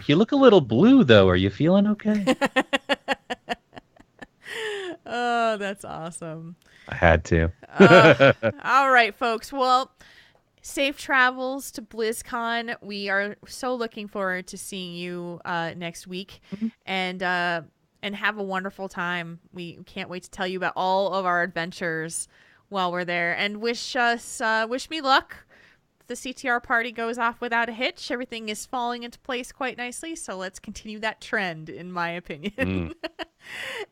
You look a little blue though. Are you feeling okay? Oh, that's awesome. I had to. All right, folks. Well, safe travels to BlizzCon. We are so looking forward to seeing you next week, and have a wonderful time. We can't wait to tell you about all of our adventures while we're there, and wish me luck. The CTR party goes off without a hitch. Everything is falling into place quite nicely, so let's continue that trend, in my opinion.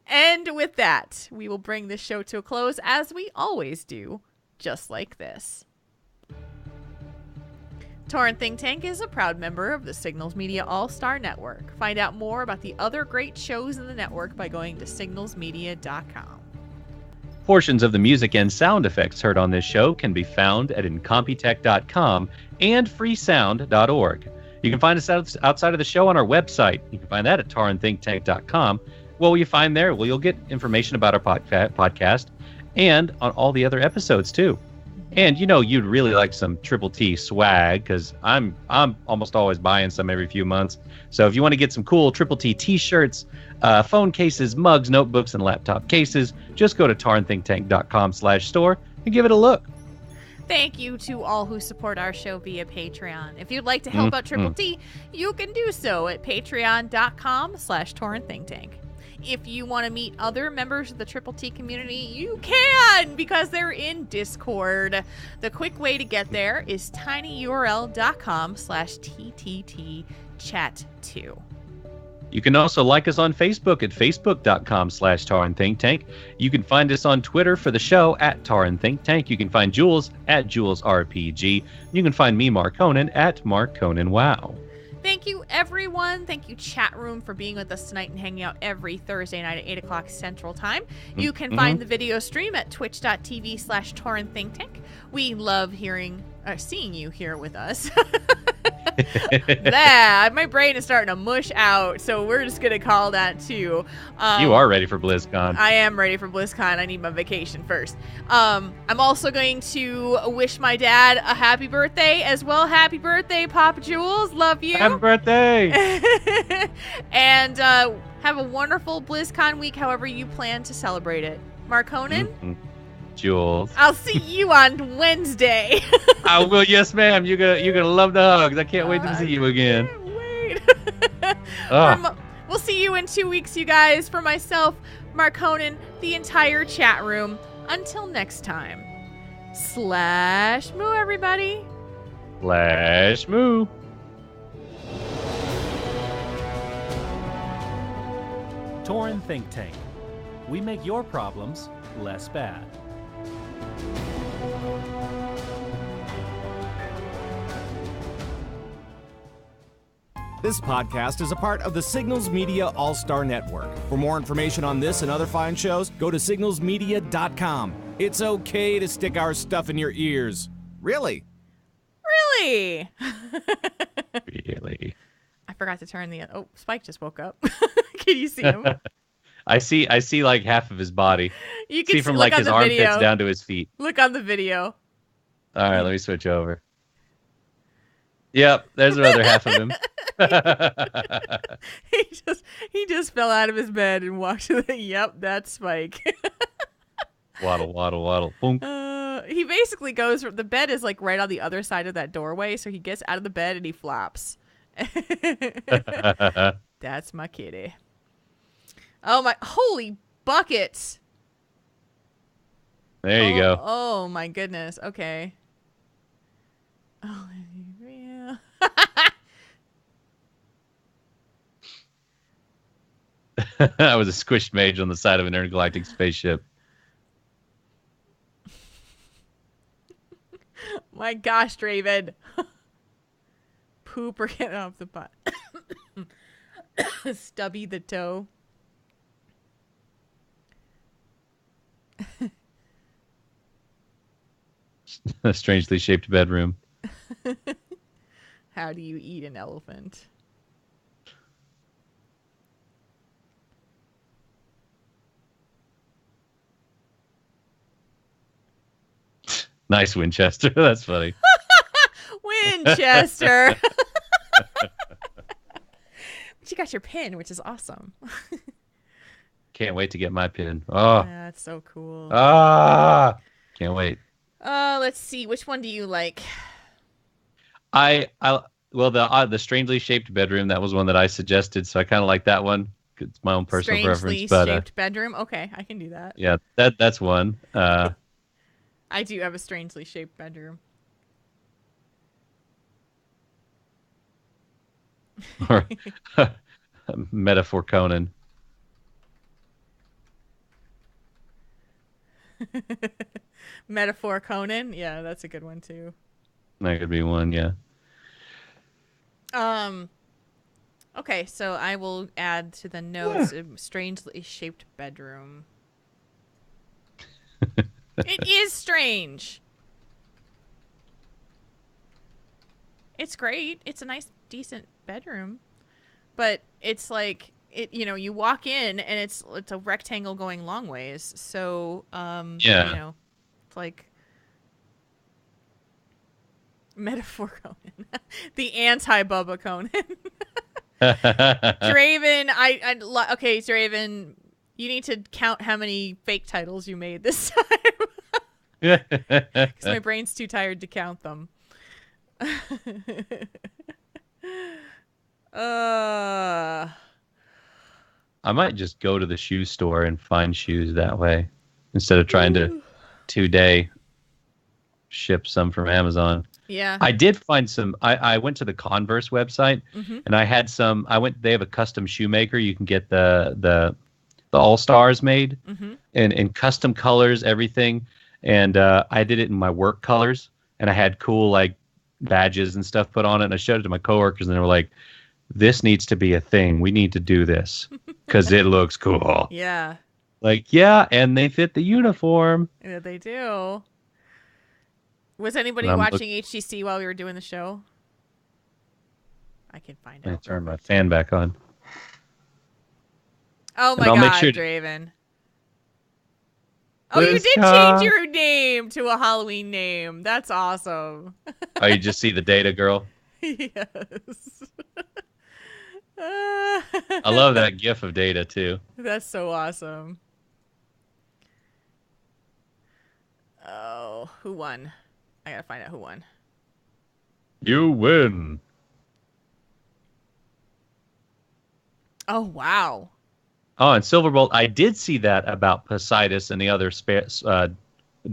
And with that, we will bring this show to a close, as we always do, just like this. Tauren Think Tank is a proud member of the Signals Media All-Star Network. Find out more about the other great shows in the network by going to signalsmedia.com. Portions of the music and sound effects heard on this show can be found at incompetech.com and freesound.org. You can find us outside of the show on our website. You can find that at taurenthinktank.com. what will you find there? Well, you'll get information about our podcast and on all the other episodes too. And you'd really like some Triple T swag, because I'm almost always buying some every few months. So if you want to get some cool Triple T t-shirts, phone cases, mugs, notebooks, and laptop cases, just go to taurenThinkTank.com/store and give it a look. Thank you to all who support our show via Patreon. If you'd like to help out Triple T, you can do so at patreon.com/TaurenThinkTank. If you want to meet other members of the Triple T community, you can, because they're in Discord. The quick way to get there is tinyurl.com/TTTchat2. You can also like us on Facebook at facebook.com/Tauren Think Tank. You can find us on Twitter for the show at Tauren Think Tank. You can find Jules at Jules RPG. You can find me, Mark Conan, at Mark Conan Wow. Thank you, everyone. Thank you, chat room, for being with us tonight and hanging out every Thursday night at 8 o'clock Central Time. You can find the video stream at twitch.tv/Tauren Think Tank. We love seeing you here with us. My brain is starting to mush out, so we're just going to call that too. You are ready for BlizzCon. I am ready for BlizzCon. I need my vacation first. I'm also going to wish my dad a happy birthday as well. Happy birthday, Papa Jules. Love you. Happy birthday. And have a wonderful BlizzCon week, however you plan to celebrate it. Mark Conan? Jules. I'll see you on Wednesday. I will. Yes, ma'am. You're gonna love the hugs. I can't wait to see you again. Wait. We'll see you in 2 weeks, you guys. For myself, Mark Conan, the entire chat room. Until next time. /moo, everybody. /moo. Tauren Think Tank. We make your problems less bad. This podcast is a part of the Signals Media All-Star Network. For more information on this and other fine shows, go to signalsmedia.com. It's okay to stick our stuff in your ears. Really? Really? Really? I forgot to turn the... Oh, Spike just woke up. Can you see him? I see like half of his body. You can see from like his armpits video. down to his feet. Look on the video. All right, let me switch over. Yep, there's another half of him. he just fell out of his bed and walked to the... Yep, that's Spike. Waddle, waddle, waddle. Boom. He basically goes... The bed is like right on the other side of that doorway, so he gets out of the bed and he flops. That's my kitty. Oh my... Holy buckets! There you go. Oh my goodness. Okay. Oh, yeah. I was a squished mage on the side of an intergalactic spaceship. My gosh, Draven. Poop or get off the butt. Stubby the toe. A strangely shaped bedroom. How do you eat an elephant? Nice, Winchester. That's funny. Winchester. But you got your pin, which is awesome. Can't wait to get my pin. Oh, that's so cool. Can't wait. Let's see. Which one do you like? Well, the strangely shaped bedroom, that was one that I suggested, so I kind of like that one. It's my own personal preference. Strangely shaped bedroom. Okay, I can do that. Yeah, that's one. I do have a strangely shaped bedroom. Or Metaphor Conan. Metaphor Conan? Yeah, that's a good one too. That could be one, yeah. Okay, so I will add to the notes a strangely shaped bedroom. It is strange. It's great. It's a nice, decent bedroom. But it's like you walk in and it's a rectangle going long ways. So, Yeah. it's like metaphor Conan, the anti-Bubba Conan. Draven, okay, Draven, you need to count how many fake titles you made this time. Because my brain's too tired to count them. I might just go to the shoe store and find shoes that way instead of trying to 2-day ship some from Amazon. Yeah. I did find some. I went to the Converse website and I had some. They have a custom shoemaker. You can get the All-Stars made in custom colors, everything. And I did it in my work colors, and I had cool like badges and stuff put on it. And I showed it to my coworkers, and they were like, "This needs to be a thing. We need to do this because it looks cool." Yeah. Like, yeah, and they fit the uniform. Yeah, they do. Was anybody watching HTC while we were doing the show? I can find out. I turned my fan back on. Oh my God, Draven. Oh, you did change your name to a Halloween name. That's awesome. Oh, you just see the data, girl? Yes. I love that gif of data, too. That's so awesome. Oh, who won? I gotta find out who won. You win. Oh, wow. Oh, and Silverbolt, I did see that about Poseidus and the other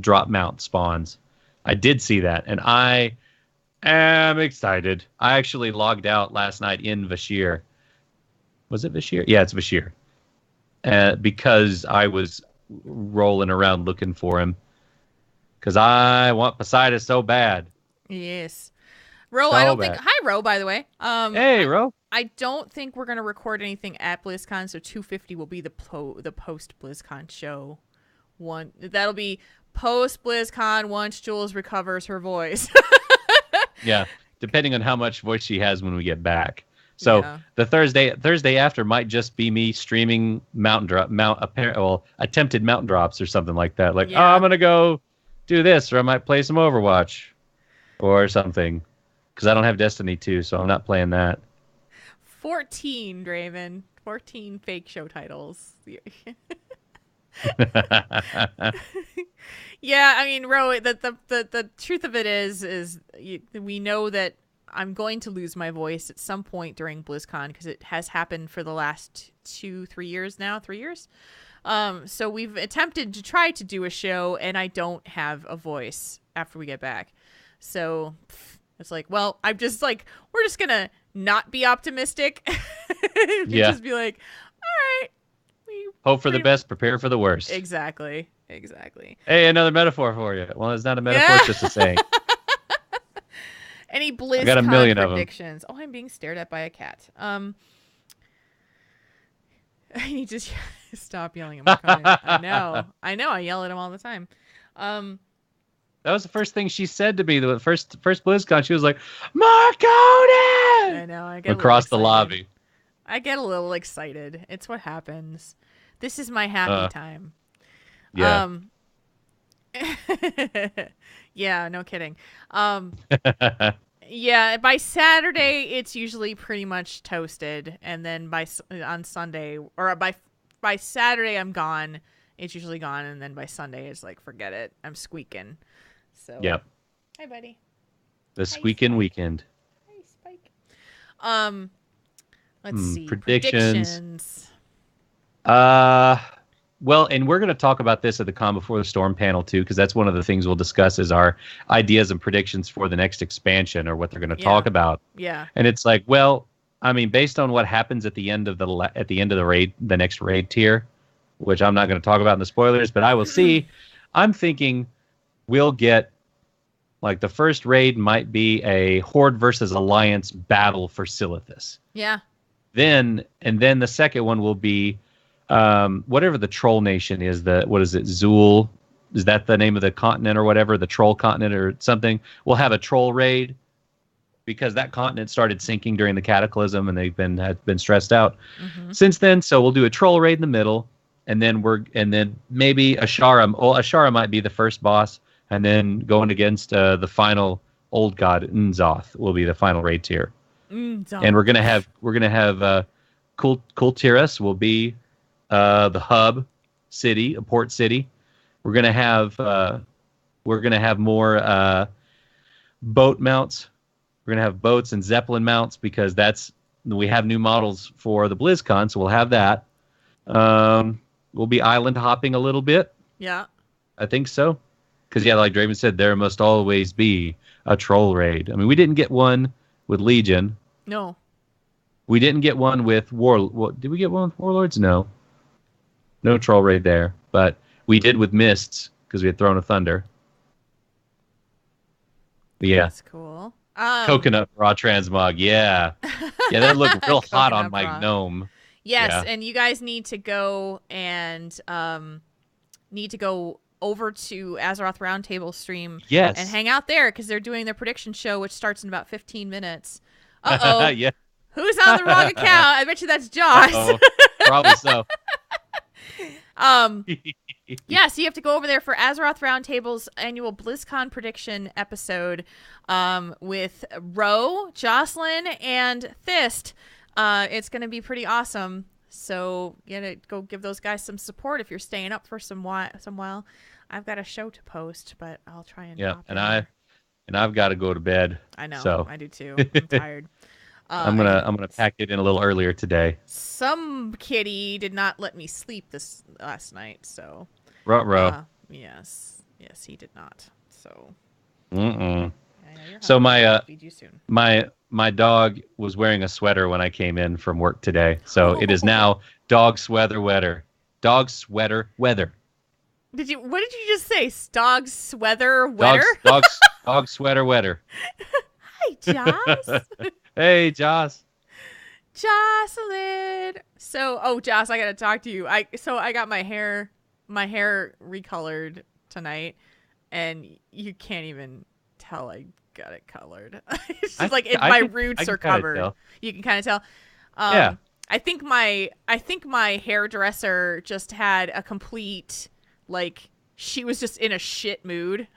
drop mount spawns. I did see that, and I am excited. I actually logged out last night in Vashir. Was it Vashir? Yeah, it's Vashir. Because I was rolling around looking for him. Because I want Poseidus so bad. Yes. Ro, I don't think... Hi, Ro, by the way. Hey, Ro. I don't think we're going to record anything at BlizzCon, so 250 will be the post-BlizzCon show. That'll be post-BlizzCon once Jules recovers her voice. Yeah, depending on how much voice she has when we get back. So the Thursday after might just be me streaming attempted mountain drops or something like that. Like, oh, I'm going to go do this, or I might play some Overwatch or something. Because I don't have Destiny 2, so I'm not playing that. 14, Draven. 14 fake show titles. Yeah, I mean, Ro, the truth of it is we know that I'm going to lose my voice at some point during BlizzCon because it has happened for the last 2-3 years now. 3 years. So we've attempted to try to do a show, and I don't have a voice after we get back. So it's like, well, I'm just like, we're just going to not be optimistic. Just be like, all right. Hope for the best, prepare for the worst. Exactly. Hey, another metaphor for you. Well, it's not a metaphor, it's just a saying. Any BlizzCon I got a million predictions? of them. Oh, I'm being stared at by a cat. You just stop yelling at my comment. I know. I yell at him all the time. That was the first thing she said to me. The first BlizzCon, she was like, Marconi! I know. I get across the lobby. I get a little excited. It's what happens. This is my happy time. Yeah. Yeah, no kidding. Yeah, by Saturday it's usually pretty much toasted, and then on Sunday or by Saturday I'm gone. It's usually gone, and then by Sunday it's like forget it. I'm squeaking. So. Yep. Hi, buddy. The squeaking weekend. Hi, Spike. Let's see. Predictions. Well, and we're going to talk about this at the Con Before the Storm panel, too, because that's one of the things we'll discuss is our ideas and predictions for the next expansion or what they're going to talk about. Yeah. And it's like, well, I mean, based on what happens at the end of the raid, the next raid tier, which I'm not going to talk about in the spoilers, but I will see. I'm thinking we'll get, like, the first raid might be a Horde versus Alliance battle for Silithus. Yeah. Then the second one will be whatever the troll nation is. What is it? Zool? Is that the name of the continent or whatever? The troll continent or something? We'll have a troll raid. because that continent started sinking during the cataclysm, and they've been stressed out since then. So we'll do a troll raid in the middle, and then maybe Ashara. Well, Ashara might be the first boss, and then going against the final old god N'Zoth will be the final raid tier. And we're gonna have Kultiras will be the hub city, a port city. We're gonna have more boat mounts. We're gonna have boats and Zeppelin mounts because we have new models for the BlizzCon, so we'll have that. We'll be island hopping a little bit. Yeah, I think so. Because like Draven said, there must always be a troll raid. I mean, we didn't get one with Legion. No. We didn't get one with did we get one with Warlords? No. No troll raid there. But we did with Mists, because we had Throne of Thunder. But yeah. That's cool. Coconut raw transmog, yeah. Yeah, that looked real hot on my gnome. Yes, and you guys need to go and over to Azeroth Roundtable stream and hang out there because they're doing their prediction show, which starts in about 15 minutes. Uh-oh. Yeah. Who's on the wrong account? I bet you that's Josh. Probably so. Yeah, so you have to go over there for Azeroth Roundtable's annual BlizzCon prediction episode with Ro, Jocelyn, and Thist. It's going to be pretty awesome. So go give those guys some support if you're staying up for some while. I've got a show to post, but I'll try and I've got to go to bed. I know. So. I do too. I'm tired. I'm gonna pack it in a little earlier today. Some kitty did not let me sleep this last night, so. Ruh-roh. Yes, he did not. So. So my dog was wearing a sweater when I came in from work today. So it is now dog sweater weather. Dog sweater weather. What did you just say? Dog sweater weather? Dog sweater weather. Hi, Joss. Hey, Joss. Jocelyn. So, Joss, I gotta talk to you. I got my hair recolored tonight, and you can't even tell I got it colored. It's just my roots are covered. You can kind of tell. Yeah. I think my hairdresser just had a complete, she was just in a shit mood,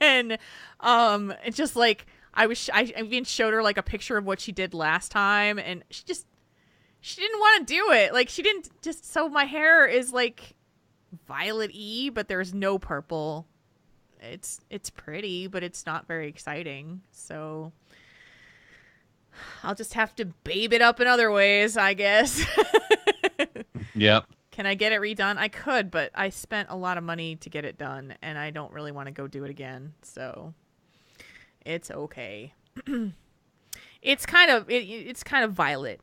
and it's just I even showed her a picture of what she did last time, and she didn't want to do it. She didn't so my hair is violet-y, but there's no purple. It's pretty, but it's not very exciting. So I'll just have to babe it up in other ways, I guess. Yep. Can I get it redone? I could, but I spent a lot of money to get it done, and I don't really want to go do it again. So it's okay. It's kind of violet.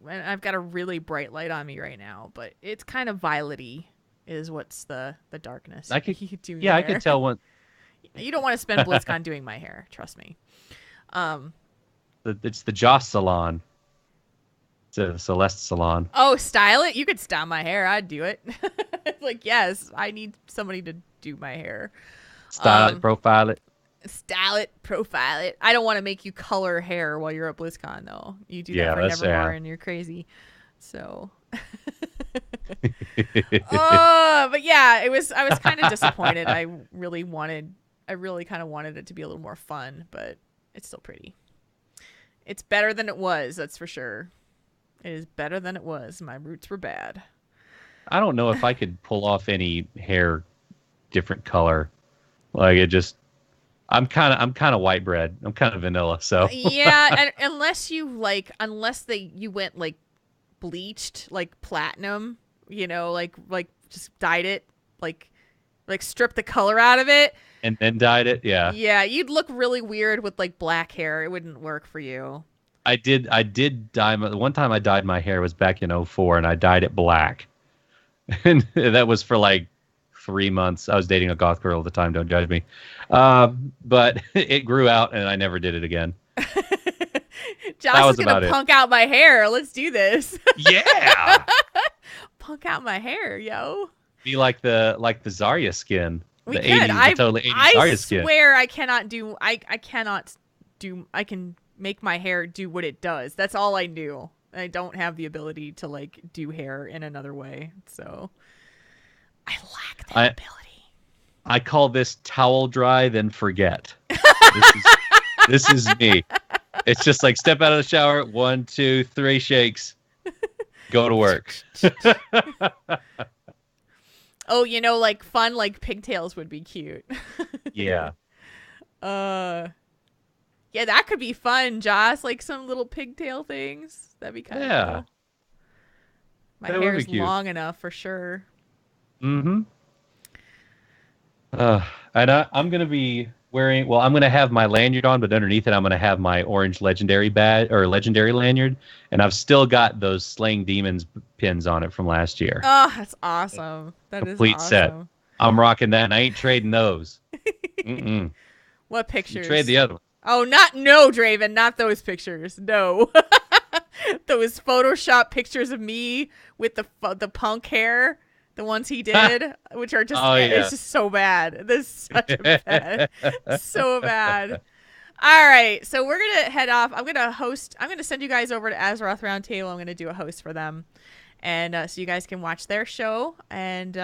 I've got a really bright light on me right now, but it's kind of violet-y is what's the darkness. I could tell one. You don't want to spend BlizzCon doing my hair, trust me. It's the Joss salon. It's a Celeste salon. Oh, style it? You could style my hair. I'd do it. Yes, I need somebody to do my hair. Style it, profile it. Style it, profile it. I don't want to make you color hair while you're at BlizzCon, though. You do that for Nevermore, and you're crazy. So. But yeah, I was kind of disappointed. I really kind of wanted it to be a little more fun, but it's still pretty. It's better than it was, that's for sure. It is better than it was. My roots were bad. I don't know if I could pull off any hair different color. I'm kind of white bread. I'm kind of vanilla, so. Yeah, and unless you went bleached, platinum, just dyed it, strip the color out of it and then dyed it. Yeah, you'd look really weird with black hair. It wouldn't work for you. I did dye one time. I dyed my hair was back in 2004, and I dyed it black, and that was for 3 months. I was dating a goth girl at the time, don't judge me, but it grew out and I never did it again. Josh is gonna punk out my hair. Let's do this. Yeah. Punk out my hair, yo. Be like the Zarya skin. Totally 80s Zarya skin. I swear I cannot do. I can make my hair do what it does. That's all I knew. I don't have the ability to like do hair in another way. So I lack that ability. I call this towel dry, then forget. This is me. It's just like step out of the shower, 1, 2, 3 shakes, go to work. Oh, like fun, like pigtails would be cute. Yeah. Yeah, that could be fun, Joss. Like some little pigtail things. That'd be kind of cool. My hair's long enough for sure. Mm-hmm. And I'm going to be wearing, I'm going to have my lanyard on, but underneath it, I'm going to have my orange legendary badge or legendary lanyard. And I've still got those Slaying Demons pins on it from last year. Oh, that's awesome. That Complete is awesome. set. I'm rocking that, and I ain't trading those. What pictures? You trade the other one. Oh, no, Draven, not those pictures. No. Those Photoshop pictures of me with the punk hair, the ones he did, which are just, it's just so bad. This is such a bad, so bad. All right, so we're going to head off. I'm going to send you guys over to Azeroth Roundtable. I'm going to do a host for them. And so you guys can watch their show and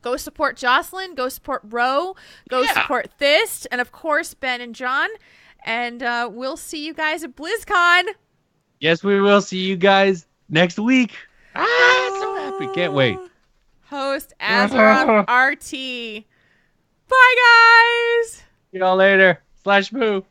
go support Jocelyn, go support Ro, go support Thist, and of course Ben and John. And we'll see you guys at BlizzCon. Yes, we will see you guys next week. So happy. Can't wait. Host Azeroth RT. Bye, guys. See y'all later. /moo.